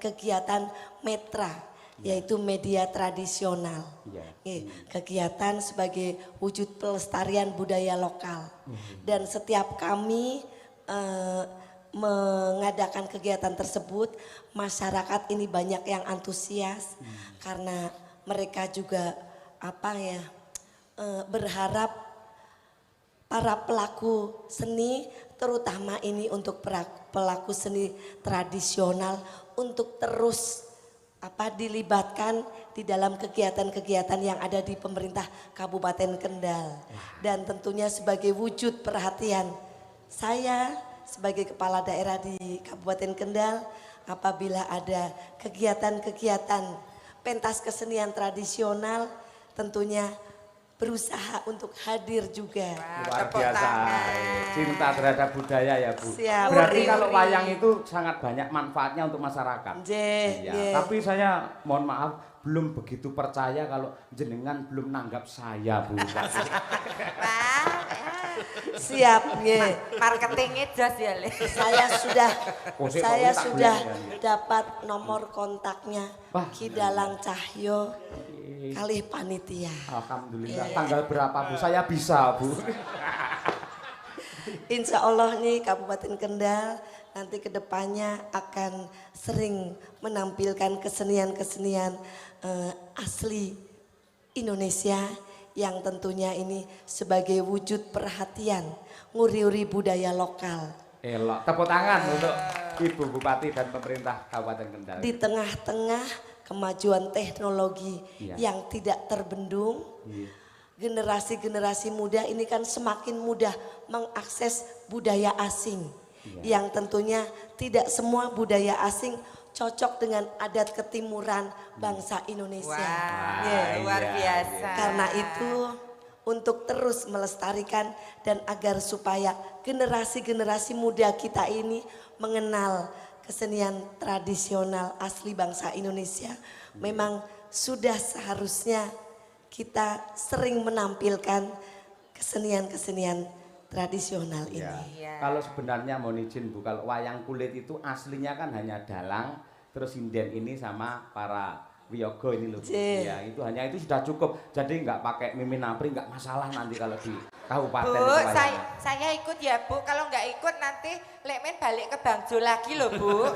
S4: kegiatan metra, yaitu media tradisional. Kegiatan sebagai wujud pelestarian budaya lokal. Dan setiap kami mengadakan kegiatan tersebut, masyarakat ini banyak yang antusias karena mereka juga berharap para pelaku seni, terutama ini untuk pelaku seni tradisional, untuk terus dilibatkan di dalam kegiatan-kegiatan yang ada di pemerintah Kabupaten Kendal. Dan tentunya sebagai wujud perhatian saya sebagai kepala daerah di Kabupaten Kendal, apabila ada kegiatan-kegiatan pentas kesenian tradisional, tentunya berusaha untuk hadir juga.
S1: Luar biasa, cinta terhadap budaya ya Bu.
S4: Siap.
S1: Berarti kalau wayang itu sangat banyak manfaatnya untuk masyarakat. Iya. Tapi saya mohon maaf belum begitu percaya kalau jenengan belum nanggap saya Bu.
S4: Siap, nggih.
S2: Marketingnya jelas ya, Le.
S4: Saya sudah dapat nomor kontaknya Kidalang Cahyo kalih panitia.
S1: Alhamdulillah. Tanggal berapa Bu? Saya bisa Bu.
S4: Insya Allah nih Kabupaten Kendal nanti kedepannya akan sering menampilkan kesenian-kesenian asli Indonesia yang tentunya ini sebagai wujud perhatian nguri-uri budaya lokal.
S1: Elok, tepuk tangan untuk Ibu Bupati dan pemerintah Kabupaten Kendal.
S4: Di tengah-tengah kemajuan teknologi yang tidak terbendung, generasi-generasi muda ini kan semakin mudah mengakses budaya asing. Yang tentunya tidak semua budaya asing cocok dengan adat ketimuran bangsa Indonesia.
S2: Luar biasa.
S4: Karena itu untuk terus melestarikan dan agar supaya generasi-generasi muda kita ini mengenal kesenian tradisional asli bangsa Indonesia, memang sudah seharusnya kita sering menampilkan kesenian-kesenian tradisional ini.
S1: Kalau sebenarnya mohon izin Bu, kalau wayang kulit itu aslinya kan hanya dalang, terus sinden ini sama para Wiyoga ini loh.
S4: Cih.
S1: Ya, itu hanya itu sudah cukup. Jadi nggak pakai Mimin Apri nggak masalah nanti kalau di kabupaten
S2: Bu,
S1: itu layangan.
S2: saya ikut ya Bu. Kalau nggak ikut nanti Lekmen balik ke Bangjo lagi loh Bu.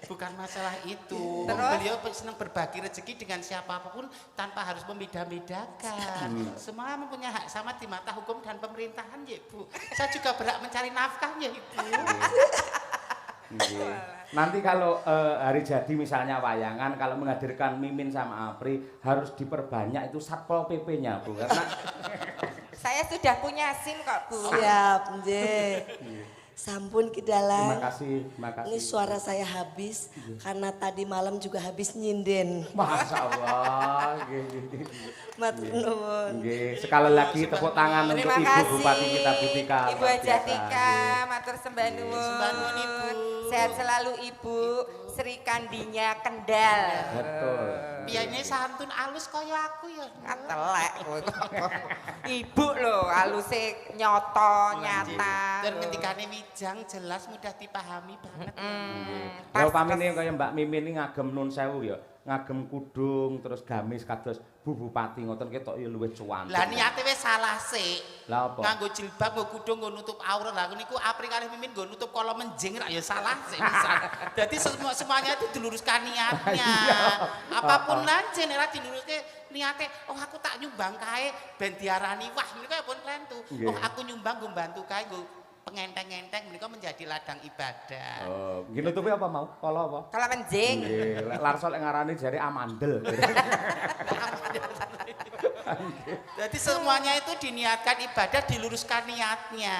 S3: Bukan masalah itu.
S2: Terus?
S3: Beliau senang berbagi rezeki dengan siapapun tanpa harus membeda-bedakan. Semua mempunyai hak sama di mata hukum dan pemerintahan ya Bu. Saya juga berhak mencari nafkah ya Ibu.
S1: Nggih. Nanti kalau hari jadi misalnya wayangan kalau menghadirkan Mimin sama Apri harus diperbanyak itu Satpol PP-nya Bu karena
S2: Saya sudah punya SIM kok Bu.
S4: Siap, nggih. Sampun Kidalang.
S1: terima kasih.
S4: Ini suara saya habis karena tadi malam juga habis nyinden.
S1: Masya Allah. Nggih.
S4: Matur nuwun.
S1: Nggih, sekali lagi tepuk tangan untuk
S2: Terima
S1: Ibu
S2: kasih.
S1: Bupati kita Butika.
S2: Ibu
S1: Luar
S2: Haja
S1: biasa.
S2: Tika, matur sembah nuwun.
S3: Sembah nuwun, Ibu.
S2: Sehat selalu Ibu. Sri Kandinya Kendal.
S1: Betul.
S3: Biayanya santun alus kaya aku ya.
S2: Telek kowe. Ibu lho, aluse nyoto, nyata.
S3: Dan ketikane wijang jelas mudah dipahami banget.
S1: Kalau pamine kaya Mbak Mimin ini ngagem nun sewu ya, ngagem kudung terus gamis kados Bu Bupati ngoten ketok ya luwih cuan.
S3: Lah niate wis salah sik.
S1: Lah apa?
S3: Nganggo jilbab, nggo kudung, nggo nutup aurat. Lah niku Apri kalih Mimin nggo nutup kala menjing rak ya salah sik pisan. Dadi semuanya itu diluruskan niatnya. Apapun lanjen nek ora diluruske niate, oh aku tak nyumbang kae ben diarani wah menika pun klentu. Oh aku nyumbang nggo bantu kae nggo pengenteng-enteng menika menjadi ladang ibadah.
S1: Oh, nggih nutupi apa mau? Kala apa?
S2: Kalau menjing.
S1: Nggih, lek Larso lek ngarani jare amandel.
S3: Jadi semuanya itu diniatkan ibadah, diluruskan niatnya.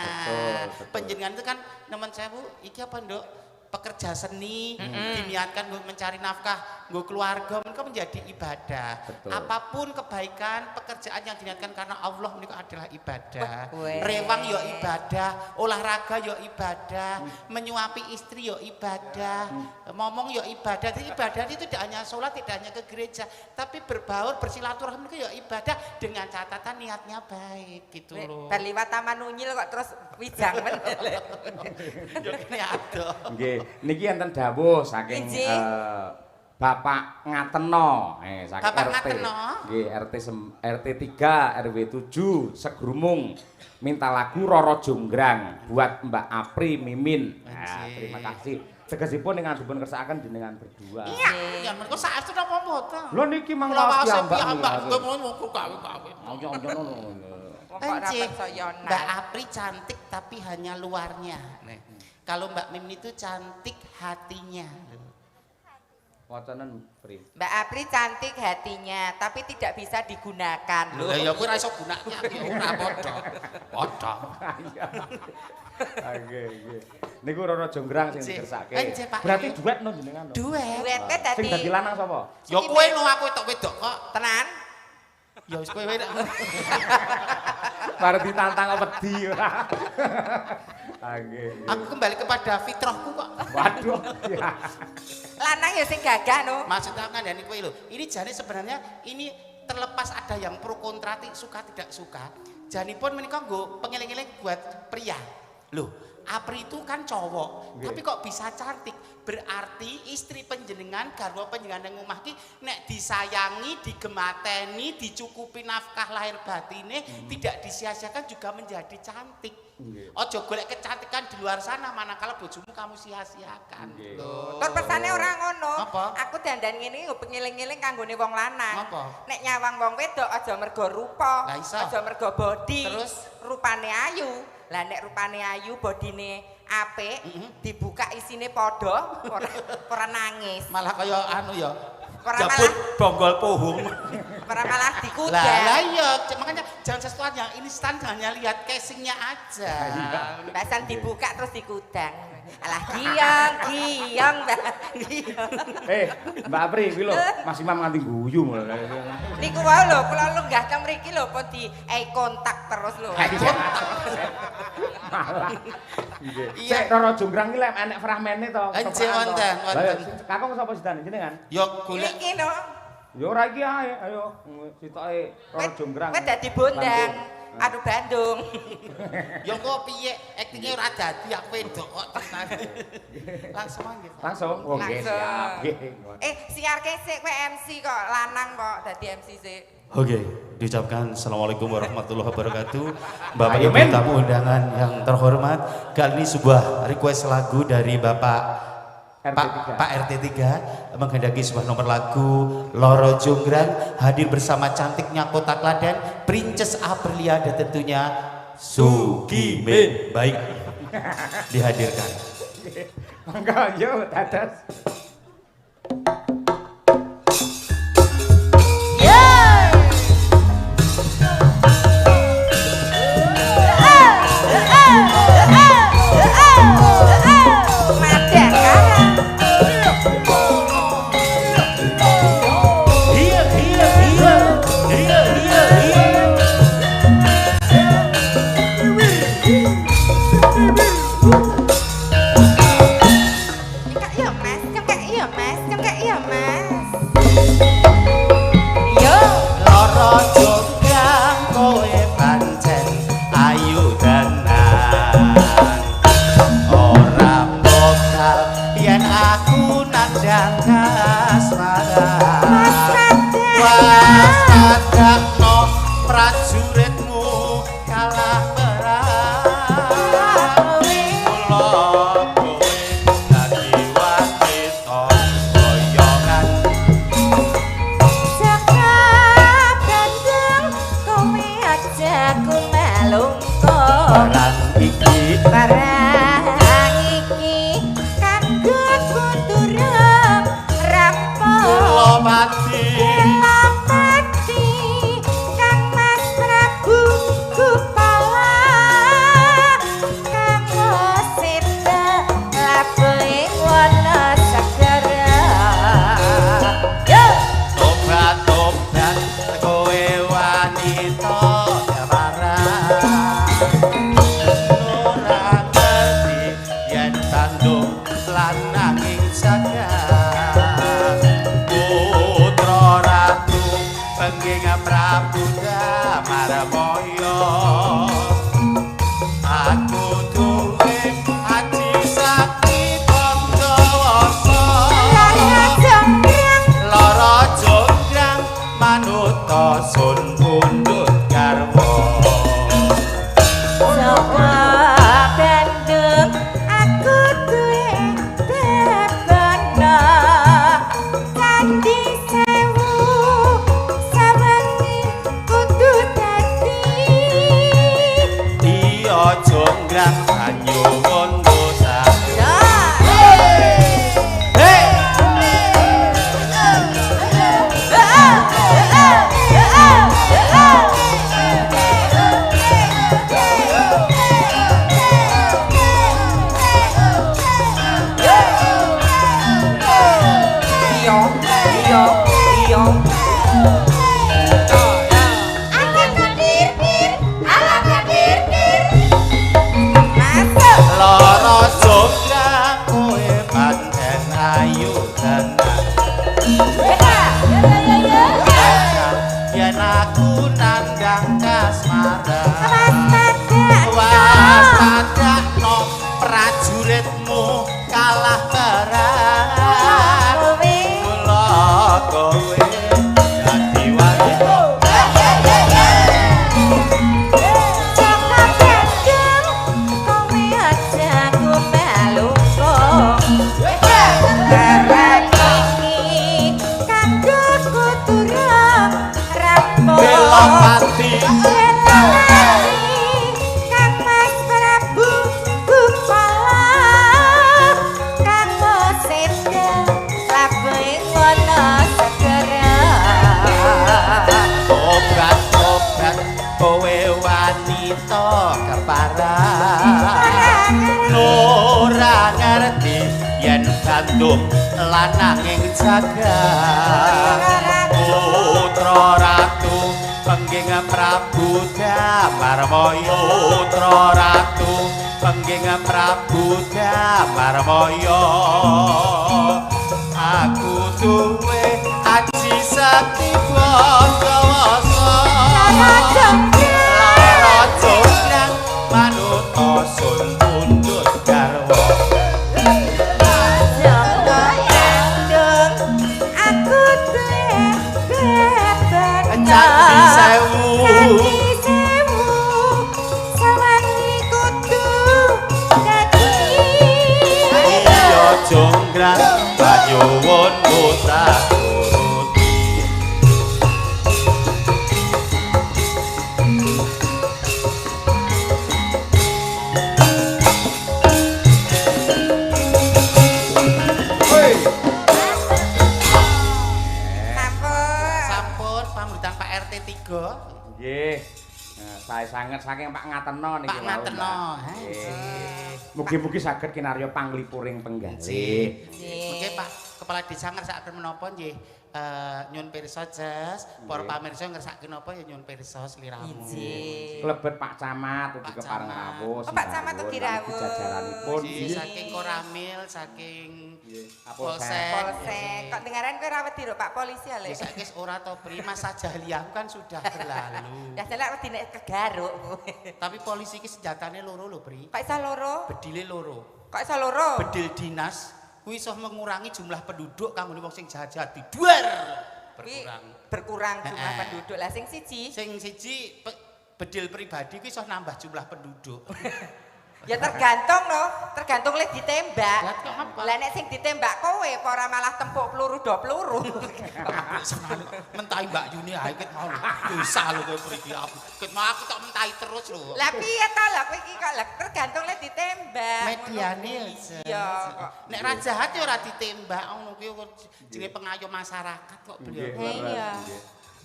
S1: Betul.
S3: Penjenengan itu kan nemen sewu, iki apa Nduk? Pekerja seni, diniatkan untuk mencari nafkah, nggo keluarga, mereka menjadi ibadah.
S1: Betul.
S3: Apapun kebaikan, pekerjaan yang diniatkan karena Allah mereka adalah ibadah.
S2: Weh.
S3: Rewang yo ibadah, olahraga yo ibadah, menyuapi istri yo ibadah, ngomong yo ibadah. Jadi ibadah itu tidak hanya sholat, tidak hanya ke gereja, tapi berbaur, bersilaturahmi itu yo ibadah dengan catatan niatnya baik gitu loh.
S2: Berliwat Taman Unyil kok terus wijang men.
S3: Yo kene ado.
S1: Nggih, niki enten dawuh saking
S2: Iji.
S1: Bapak Ngateno, saking
S3: Bapak
S1: RT.
S3: Ngateno.
S1: Nggih, RT 3 RW 7 Segrumung minta lagu Roro Jonggrang buat Mbak Apri Mimin. Nah,
S3: Anjir.
S1: terima kasih. Tegesipun ingkang dipun kersakaken jenengan berdua.
S3: Iya, mereka saat itu apa mboten?
S1: Lho niki mang
S3: Kula
S1: lawas
S3: wae
S1: Mbak.
S3: piyambak ngomong kawe-kawe.
S1: Ayo
S2: Kok
S3: Ence,
S2: rapat soyonan.
S3: Mbak Apri cantik tapi hanya luarnya. Kalau Mbak Mim itu cantik hatinya.
S1: Wacanan Pri.
S2: Mbak Apri cantik hatinya, tapi tidak bisa digunakan.
S3: Lho ya kuwi ra iso gunaknya, ora padha. Padha.
S1: Nggih. Niku Roro Jonggrang sing
S3: Ence.
S1: dikersake.
S3: Ence, Pak.
S1: Berarti duet no jenengan. No?
S3: Duet.
S2: Duetnya
S1: Sing dadi
S2: tadi
S1: lanang sapa?
S3: Ya kowe no aku tok wedok kok.
S2: tenan.
S3: Ya wis kowe wedok.
S1: Bar ditantang wedi ora. Nggih.
S3: Aku kembali kepada fitrahku kok.
S1: Waduh. Ya.
S2: Lanang ya sing gagah no.
S3: Maksud aku ngandani kowe lho. Ini jane sebenarnya ini terlepas ada yang pro kontra suka tidak suka. Janipun menika nggo pengeling-eling buat pria. Loh, Apri itu kan cowok,
S1: Nggih.
S3: tapi kok bisa cantik? Berarti istri panjenengan, garwa panjenengan yang omah ki nek disayangi, digemateni, dicukupi nafkah lahir batine, tidak disia-siakan juga menjadi cantik.
S1: Nggih.
S3: Ojo golek kecantikan di luar sana manakala bojomu kamu sia-siakan.
S1: Nggih.
S3: Loh.
S2: Tur pesane ora ngono.
S3: Apa?
S2: Aku dandan ngene iki pengiling-iling kanggone wong lanang.
S3: Apa?
S2: Nek nyawang wong wedok aja mergo rupa,
S3: Lah iso.
S2: aja mergo body.
S3: Terus?
S2: Rupane ayu. Lah nek rupane ayu, bodine apik, dibuka isine padha, ora nangis.
S3: Malah kaya anu ya.
S2: Ora
S3: Jabut
S2: malah-
S3: bonggol pohong.
S2: Ora malah
S3: Lah
S2: dikudak.
S3: iya, makanya jangan sesuatu yang instan, hanya lihat casingnya aja.
S2: Basan dibuka terus dikudang. Alah giyong, Mbak. Giyong.
S1: Mbak Apri kuwi lho, Mas Imam nganti guyu malah.
S2: Niku wae lho, kula lenggah ke mriki lho pun di eye contact terus lho.
S1: Malah. Nggih.
S3: Iya.
S1: Sik Roro Jonggrang iki lek enek fragmene to.
S3: Encik,
S1: keperan to.
S3: wonten,
S1: Lah,
S3: wonten.
S1: Kakung sapa sidane jenengan?
S3: Yo golek
S2: Niki no.
S1: Ya ora iki ae, ayo sitoke Roro Jonggrang.
S2: Kowe dadi bondang. Aduh Bandung.
S3: Ya kok piye aktingnya ora dadi aku wedok kok tenan. Langsung aja.
S1: Langsung. Oh, nggih, siap. Nggih.
S2: Siarke sik kowe MC kok, lanang kok dadi MC sik.
S5: Oke, diucapkan Assalamualaikum warahmatullahi wabarakatuh. Bapak Ibu tamu undangan yang terhormat, kali ini sebuah request lagu dari Bapak Pak RT3 menghendaki sebuah nomor lagu Loro Jonggrang, hadir bersama cantiknya Kota Klaten, Princess Aprilia dan tentunya Sugimin. Baik, dihadirkan.
S1: Monggo yo dados.
S3: Lananging jagat putra ratu pengging Prabu Damarmaya, putra ratu pengging Prabu Damarmaya. Aku duwe aji sakti Bhagawasa, lara
S5: sun pundut garwa
S2: aku bebek
S5: Candi Sewu
S2: sawangi kudu dadi
S5: iya jonggrang banyuwun kota turuti
S3: Sampun pamrutan Pak RT 3.
S1: Nggih. Nah, saya sanget saking Pak Ngateno niki.
S3: Pak Ngateno.
S1: Mugi-mugi saged kinarya panglipuring penggalih.
S3: Nggih Pak Kepala Desa ngersakaken menapa nggih nyuwun pirsa Jas, para pamirsa ngersakaken napa ya nyuwun pirsa sliramu.
S1: Klebet Pak Camat ugi
S3: Pak
S1: kepareng
S3: Camat.
S1: rawuh.
S2: Oh, Pak Camat ugi rawuh.
S1: Jajaranipun
S3: Nggih saking Koramil, saking
S1: Polsek.
S2: Polsek. Kok dengaran kowe ra wedi lho Pak Polisi ya,
S3: Ya
S2: Lek.
S3: saiki ora to Pri, masa jahiliyah kan sudah berlalu.
S2: Ya jelek wedi nek kegaruk.
S3: Tapi polisi iki senjatane loro lho Pri.
S2: Kok iso loro?
S3: Bedile loro.
S2: Kok iso loro?
S3: Bedil dinas kuwi iso mengurangi jumlah penduduk kanggo wong sing jahat-jahat diduar.
S2: Berkurang jumlah penduduk. Lah sing siji
S3: Sing siji bedil pribadi kuwi iso nambah jumlah penduduk.
S2: ya tergantung loh, tergantung lek ditembak.
S3: Lah kok apa?
S2: Lah nek sing ditembak kowe apa ora malah tempuk peluru do peluru.
S3: Mentahi Mbak Yuni ae ket mau. Dosa lho kowe mriki aku. Ket mau aku tok mentahi terus lho.
S2: Lah piye ta lah kowe iki kok lah tergantung lek ditembak.
S3: Mediane
S2: Iya kok.
S3: Nek ra jahat ya ora ditembak ngono kuwi jenenge pengayom masyarakat kok beliau.
S2: Iya.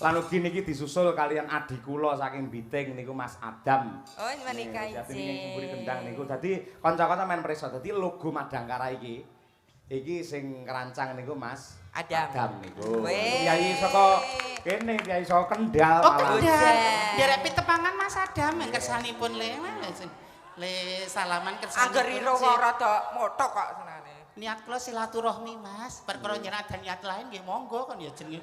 S1: Lan ugi niki disusul kalian adik kula saking Biting niku Mas Adam.
S2: Oh menika
S1: Dadi
S2: iki.
S1: ning kumpul kendang niku. Dadi kanca-kanca men preso. Dadi logo Madangkara iki sing kerancang niku Mas
S2: Adam
S1: niku.
S2: Weh.
S1: Kiai saka kene, kiai saka Kendal
S3: Oh
S1: malah.
S3: kendal. Ya rek pitepangan Mas Adam kersanipun le salaman kersanipun.
S2: Angger ira rada motok kok senane.
S3: Niat kula silaturahmi Mas. Perkara jenengan ada niat lain nggih monggo kan ya jenenge.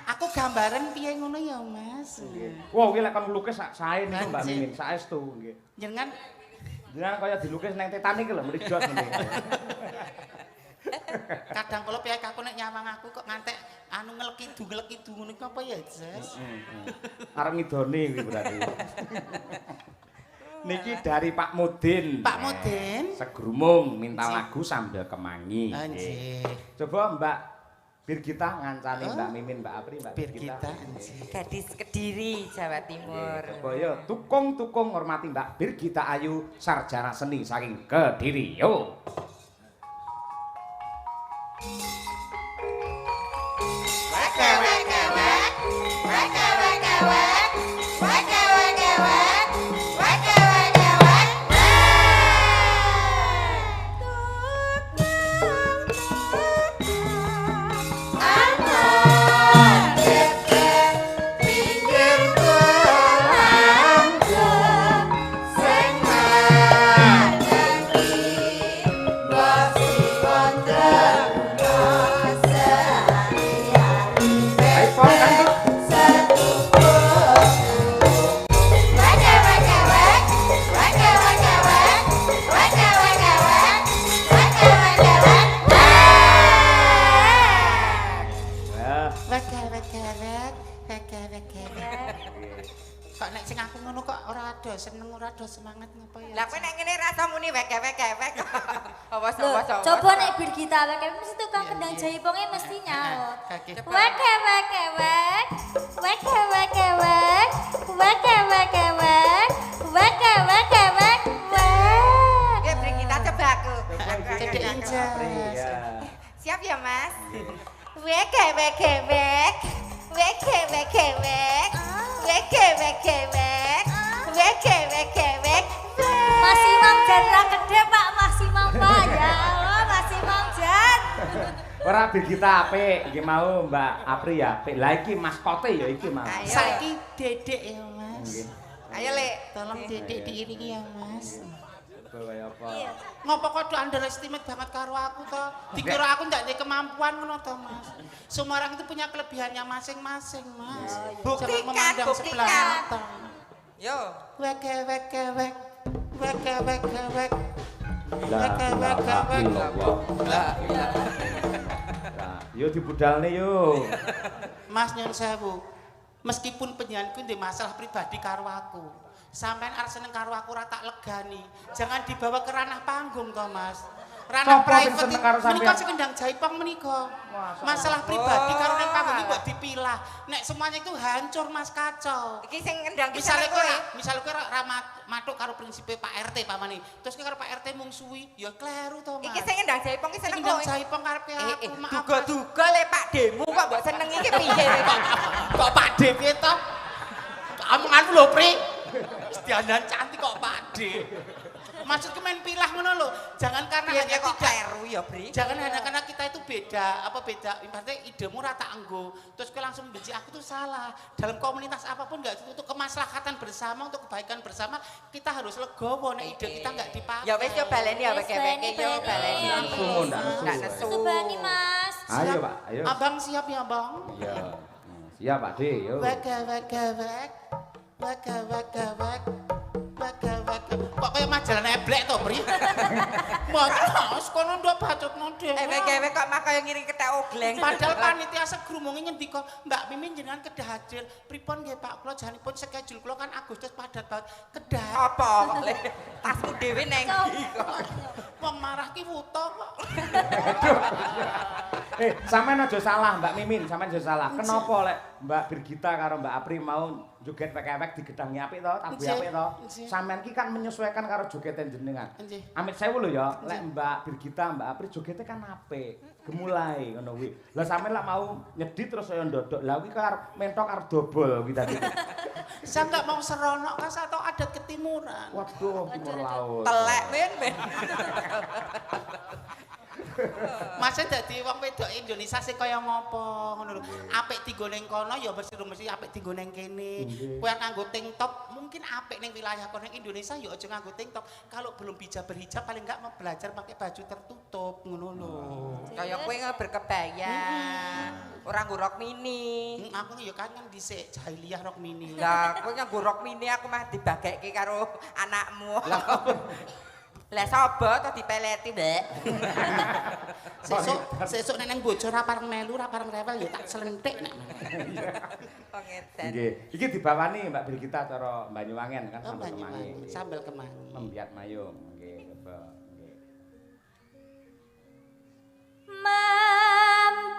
S3: Aku gambaran piye ngono ya Mas.
S1: Wah, kuwi lek kon nglukis sae niku Mbak Mimin, saestu nggih.
S3: Jenengan
S1: Kaya dilukis nang tetan iki lho mrigos ngene.
S3: kadang kula piye aku nek nyawang aku kok ngantek anu ngelekidu ngono iki apa ya, Jas?
S1: Arep ngidoni kuwi berarti. Niki dari Pak Mudin.
S3: Pak Mudin.
S1: Segrumung minta lagu sambil kemangi.
S3: Anjir.
S1: Coba Mbak Birgita ngancani Mbak Mimin, Mbak Apri, Mbak
S3: Birgita.
S2: Gadis Kediri, Jawa Timur.
S1: Coba yo tukung-tukung hormati Mbak Birgita Ayu, sarjana seni saking Kediri. Yo.
S3: Kok nek sing aku ngono kok ora ada seneng ora ada semangat ngapa ya?
S2: Lah kowe nek ngene rasa muni wek-wek. Apa
S6: Loh,
S2: sapa?
S6: coba nek Birgita wek mesti tukang kendang jaiponge mesti nyaut. Wek wek wek wek. Wek wek wek. Wek wek wek. Wek wek wek.
S2: Ya Brigita coba aku.
S3: Cedek injas.
S2: Siap ya Mas? Wek wek wek. Wek wek wek. Wek wek wek. Wek wek wek.
S6: Masih Mang Jan ra kedhe Pak, masih Mang Pak ya Allah, masih Mang Jan.
S1: Ora Birgita apik, iki mau Mbak Apri ya. Apik. Lah iki maskote ya iki mau.
S2: Ayo.
S3: Saiki Dedek ya Mas.
S1: Nggih.
S2: Ayo Lek.
S3: Tolong Dedek diiringi ya Mas.
S1: Coba kaya apa?
S3: Ngopo kok underestimate banget karo aku to? Dikira aku ndak ada kemampuan ngono to, Mas. Semua orang itu punya kelebihannya masing-masing, Mas. Jangan memandang sebelah mata.
S2: Yo.
S3: Wek wek wek. Wek wek wek.
S1: Yo dibudalne yo.
S3: Mas nyun sewu. Meskipun penyanyiku ndek masalah pribadi karo aku. Sampeyan arep seneng karo aku ora tak legani. Jangan dibawa ke ranah panggung to, Mas. Ranah private menika sekendang jaipong menika. Masalah pribadi karo nang panggung iki mbok dipilah. Nek semuanya itu hancur Mas kacau.
S2: Iki sing ngendang ki
S3: Misale kowe ora matuk karo prinsipe Pak RT pamane. Terus karo Pak RT mungsuhi, ya kleru to, Mas.
S2: Iki sing ngendang jaipong ki seneng kowe.
S3: Ngendang jaipong karepe aku, maaf.
S2: Duga-duga le Pak Demu kok mbok seneng iki piye
S3: kok Pak D piye to? Omonganmu lho, Pri. Wis diandan cantik kok Pak D. Maksudku main pilah ngono lho. Jangan karena hanya
S2: kok
S3: tidak
S2: kleru ya, Bri.
S3: Jangan hanya karena kita itu beda, ibaratnya idemu rata anggo. Terus kowe langsung benci aku tuh salah. Dalam komunitas apapun enggak untuk kemaslahatan bersama, untuk kebaikan bersama, kita harus legowo nek ide kita enggak dipakai.
S2: Ya wis yo baleni ya weke-weke yo baleni.
S1: Ndak
S2: nesu.
S6: Subani, Mas.
S1: Ayo, Pak, ayo.
S3: Abang siap ya, Bang?
S1: Iya. Siap, Pak D, yo.
S3: Wek. Kok kayak majalah neblek to, Bri? Mas, kono ndak bacotno dhewe.
S2: Weke-weke kok mak kaya ngiring ketek ogleng.
S3: Padahal panitia segrumunge ngendika, Mbak Mimin jenengan kedah hadir. Pripun nggih Pak, kula janipun schedule kula kan Agustus padat banget. Kedah.
S2: Apa kok le? Tasmu dhewe neng ndi kok.
S3: Wong marah ki wuto kok.
S1: Sampean aja salah, Mbak Mimin, sampean aja salah. Kenapa lek Mbak Birgita karo Mbak Apri mau joget wek-wek digedangi apik to, tabuh apik to? Sampean ki kan menyesuaikan karo jogeten jenengan. Amit sewu lho ya, lek Mbak Birgita, Mbak Apri jogete kan apik, gemulai ngono kuwi. Lah sampean lek mau nyedit terus kaya ndodok. Lah kuwi arep mentok arep dobol kuwi tadi.
S3: Saya enggak mau seronok kas atau adat ketimuran.
S1: Waduh, timur laut.
S2: Telek men.
S3: Masih dadi wong wedok Indonesia sing kaya ngopo ngono lho. Apik dienggo ning kono ya mesti apik dienggo ning kene. Kowe nganggo tank top mungkin apik ning wilayah kono Indonesia ya aja nganggo tank top. Kalau belum bisa berhijab paling enggak mau belajar pakai baju tertutup ngono lho.
S2: Kaya kowe berkebaya. Ora nggo rok mini.
S3: Aku ya kan dhisik jahiliyah rok mini.
S2: Lah kowe nggo rok mini aku mah dibagekke karo anakmu. Lah sapa to dipeleti, Mbak?
S3: Sesuk nek nang bojo ra pareng melu, ra pareng rewel ya tak selentik nek.
S2: Oh ngeten.
S1: Nggih. Iki dibawani Mbak Birgita cara Banyuwangen kan sambel kemangi.
S3: Sambel kemangi.
S1: Membiat mayung. Nggih, coba. Nggih.
S6: Membiat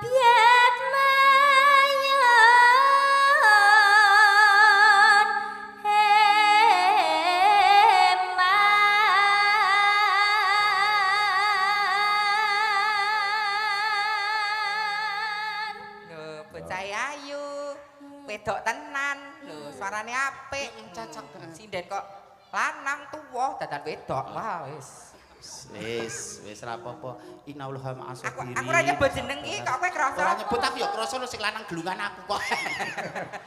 S2: wedok tenan lho, suarane apik, cocok. Sinden kok lanang tuwa dadan wedok. Wah, wis.
S3: Wis ora apa-apa. Innallaha ma'asabiri.
S2: Aku ora nyebut jeneng iki kok kowe krasa.
S3: Ora nyebut tapi ya krasa lho sing lanang gelungan aku kok.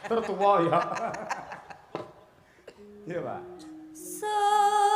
S1: Tertua ya. Iya, Pak.
S6: Suarane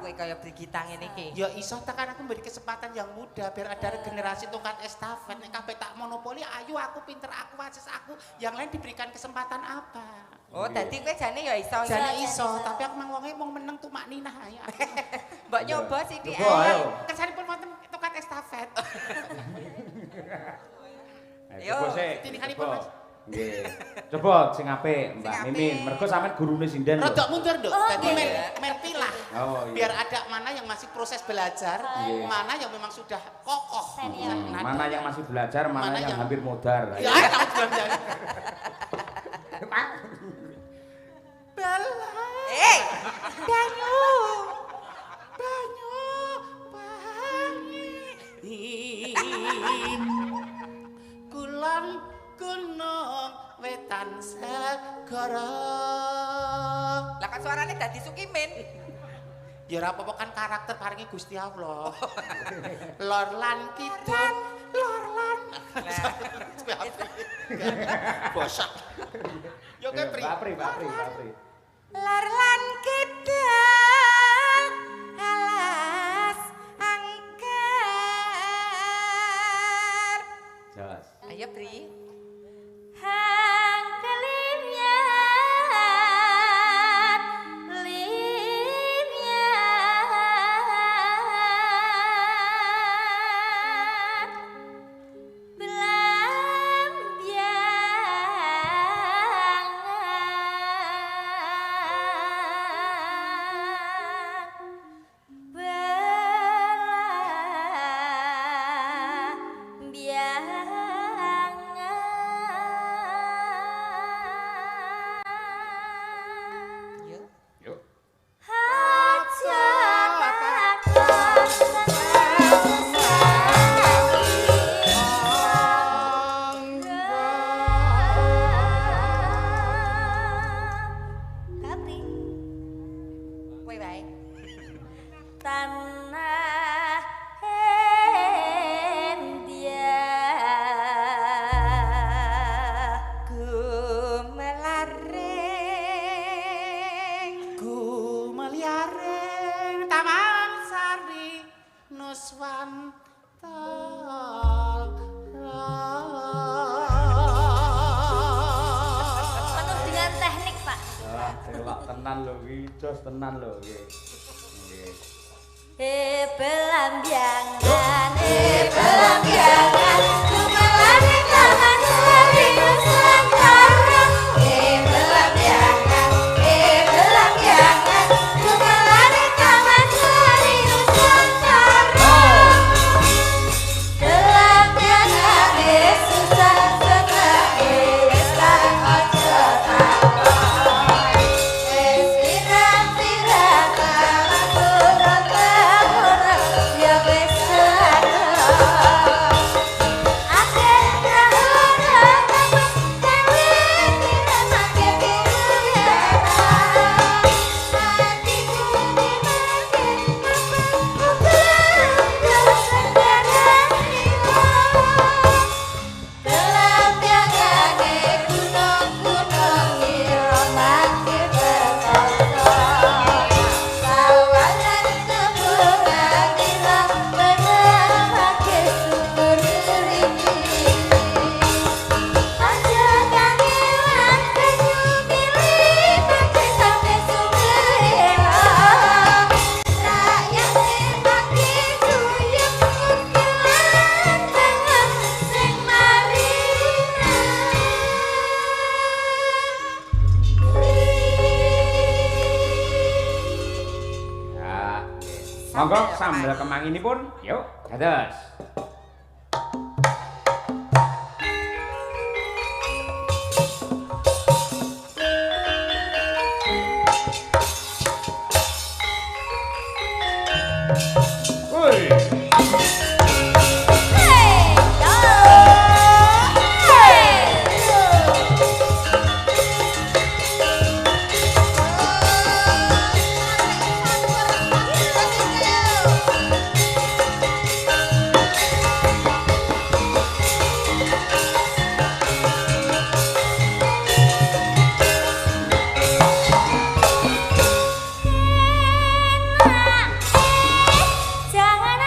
S2: kowe kaya Brigita ngene iki.
S3: Ya iso tekan aku beri kesempatan yang muda biar ada generasi tongkat estafet. Nek kabeh tak monopoli, ayo aku pinter, aku wasis aku, yang lain diberikan kesempatan apa?
S2: Oh, dadi kowe jane ya iso.
S3: Jane iso, tapi aku mang wonge mung meneng tumak ninah ayo.
S2: Mbok nyoba sithik
S1: ayo.
S3: Kersanipun wonten tongkat estafet.
S2: Yo,
S3: tinikanipun Mas.
S1: Nggih. Coba sing apik Mbak Mimin, mergo sampean gurune sinden lho.
S3: Rodok mundur, Nduk. Dadi men pilah.
S1: Oh, iya.
S3: Biar ada mana yang masih proses belajar, mana yang memang sudah kokoh.
S1: Mana yang masih belajar, mana yang hampir modar.
S3: Ya, tahu belum jadi. banyu kulon gunung wetan segara
S2: Lah kan suarane dadi Sukimin.
S3: ya ora apa-apa kan karakter paringi Gusti Allah lor lan kidul lor lan bosak yo kepri
S1: Bapri.
S2: Lor lan kidul alas angker.
S1: Jos.
S2: Ayo Pri.
S6: Hang kelimian limian
S2: Yo.
S1: Yuk.
S2: Kowe wae.
S6: Tanah India
S3: Gumeliaring Taman Sari Nuswanta
S6: penuh dengan teknik Pak.
S1: Delok tenan lho iki, jos tenan lho iki. Nggih.
S6: Belambiangan, kumelane taman sari Nusantara. Belambiangan, kumelane taman sari Nusantara. Belambiangan susah sekali, tak ojo takon. Pirang-pirang murah ya wis
S1: Monggo sambel kemanginipun. Yuk, dados. Woi.
S6: Jangan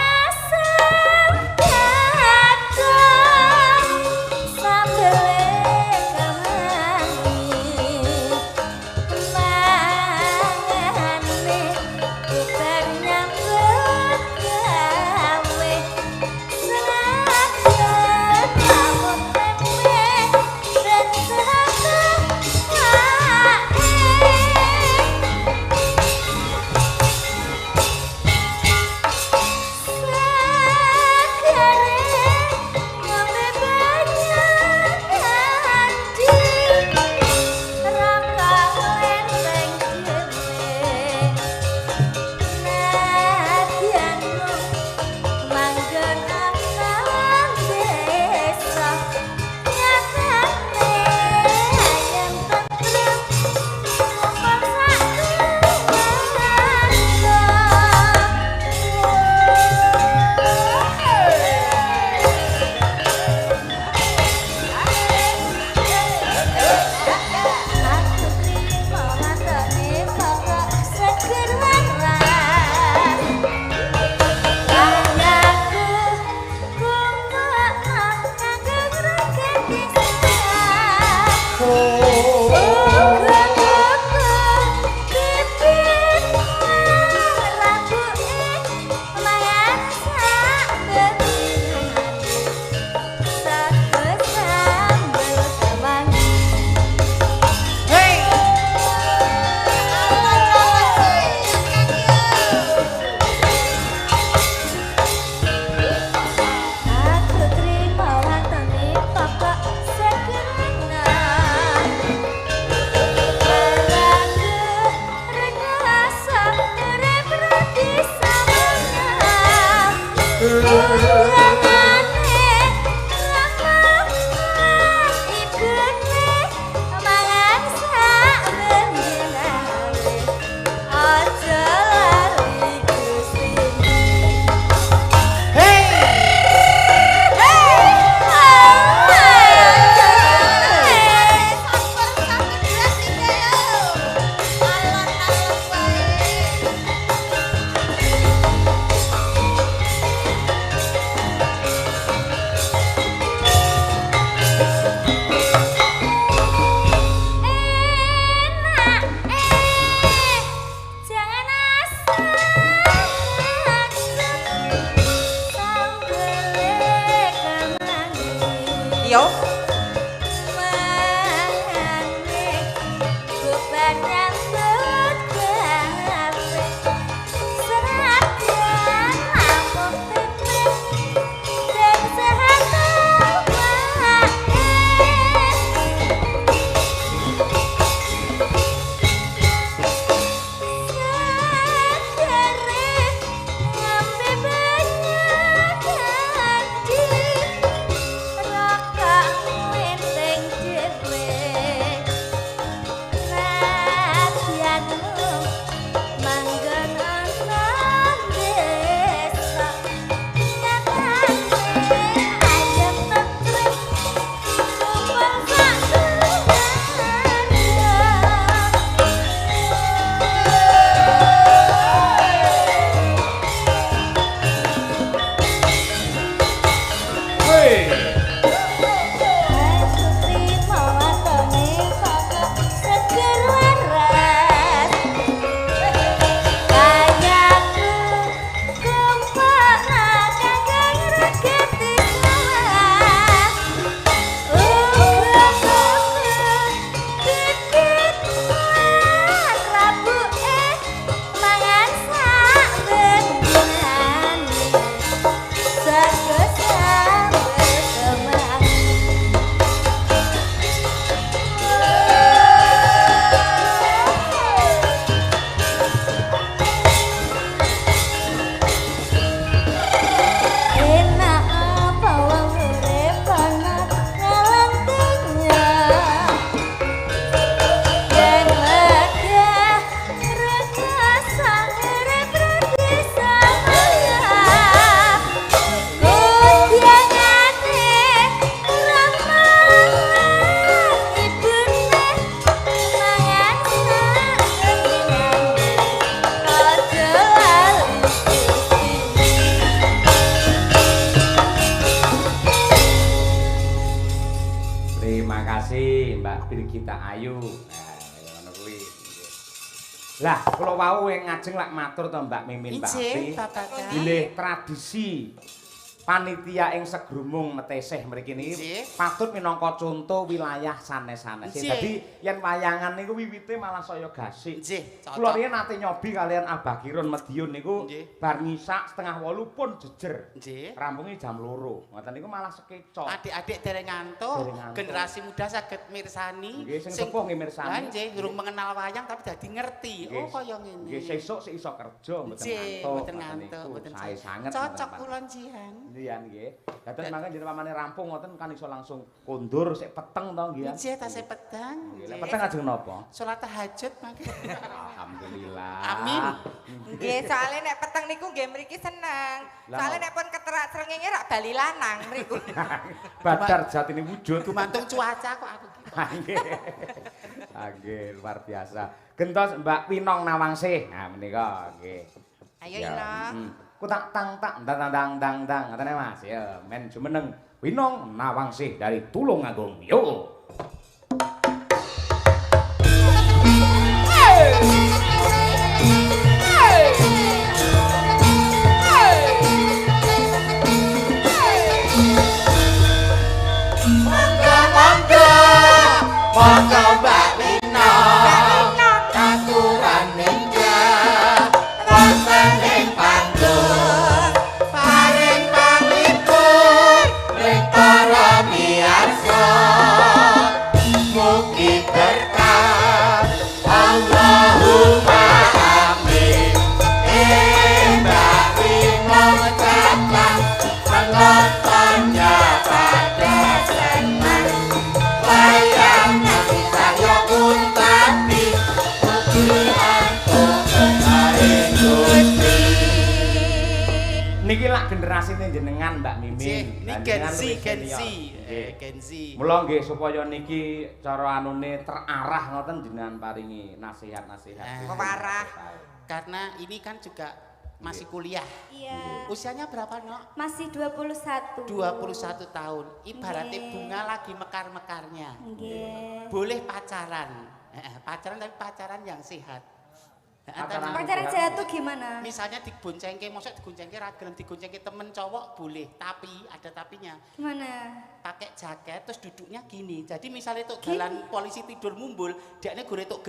S1: Birgita Ayu. Nah, ngono kuwi. Lah, kula wau ngajeng lak matur to Mbak Mimin Mbak Api. Bilih tradisi panitia ing Segrumung Meteseh mriki niki patut minangka conto wilayah sanes-sanes. Dadi yen wayangan niku wiwite malah saya gasik.
S3: Nggih,
S1: Kula riyen nate nyobi kalian Abah Kirun Madiun niku bar ngisak 7:30 pun jejer.
S3: Nggih.
S1: Rampunge jam 2. Ngoten niku malah sekecok.
S3: Adik-adik dereng ngantuk, generasi muda saged mirsani.
S1: Nggih, sing sepuh nggih mirsani.
S3: Lah nggih, durung mengenal wayang tapi dadi ngerti. Oh kaya ngene.
S1: Nggih, sesuk sik iso kerja mboten ngantuk.
S3: Mboten ngantuk, mboten
S1: sae sanget.
S3: Cocok kula njihan.
S1: Iya nggih. Dados mangke jenengan pamane rampung ngoten kan iso langsung kondur sik peteng to nggih.
S3: Nggih, tasih pedang.
S1: Nggih, peteng ajeng napa?
S3: Salat tahajud mangke.
S1: Alhamdulillah.
S3: Amin.
S2: Nggih, soalnya nek peteng niku nggih mriki seneng. Soalnya nek pun keterak srengenge rak bali lanang mriku.
S1: Badar jatine wujud.
S3: Gumantung cuaca kok aku.
S1: Nggih. Nggih, luar biasa. Gentos Mbak Winong Nawangsih. Nah, menika nggih.
S2: Ayo Ina.
S1: Ku tak tang dang ngatene Mas. Ya, men jumeneng Winong Nawangsih dari Tulungagung. Yo.
S3: Monggo Mbak Winong katuran ninja wonten ing panggung paring pamipun ring para miyarsa mugi berkah Allahumma amin Mbak Winong cacat penontonnya pada senang wayang nanti saya pun tapi
S1: Niki lak generasine jenengan Mbak Mimin.
S3: Ini Gen Z.
S1: Mula nggih supaya niki cara anune terarah ngoten jenengan paringi nasihat-nasihat.
S2: Pewarah.
S3: Karena ini kan juga masih kuliah.
S6: Iya.
S3: Usianya berapa, Nok?
S6: Masih 21.
S3: 21 tahun. Ibaratnya bunga lagi mekar-mekarnya.
S6: Nggih.
S3: Boleh pacaran. Pacaran tapi pacaran yang sehat.
S6: Pacaran jatuh gimana?
S3: Misalnya digoncengke, mosok digoncengke ra gelem digoncengke temen cowok boleh, tapi ada tapinya.
S6: Gimana?
S3: Pakai jaket terus duduknya gini. Jadi misalnya itu jalan polisi tidur mumbul, dia gore tok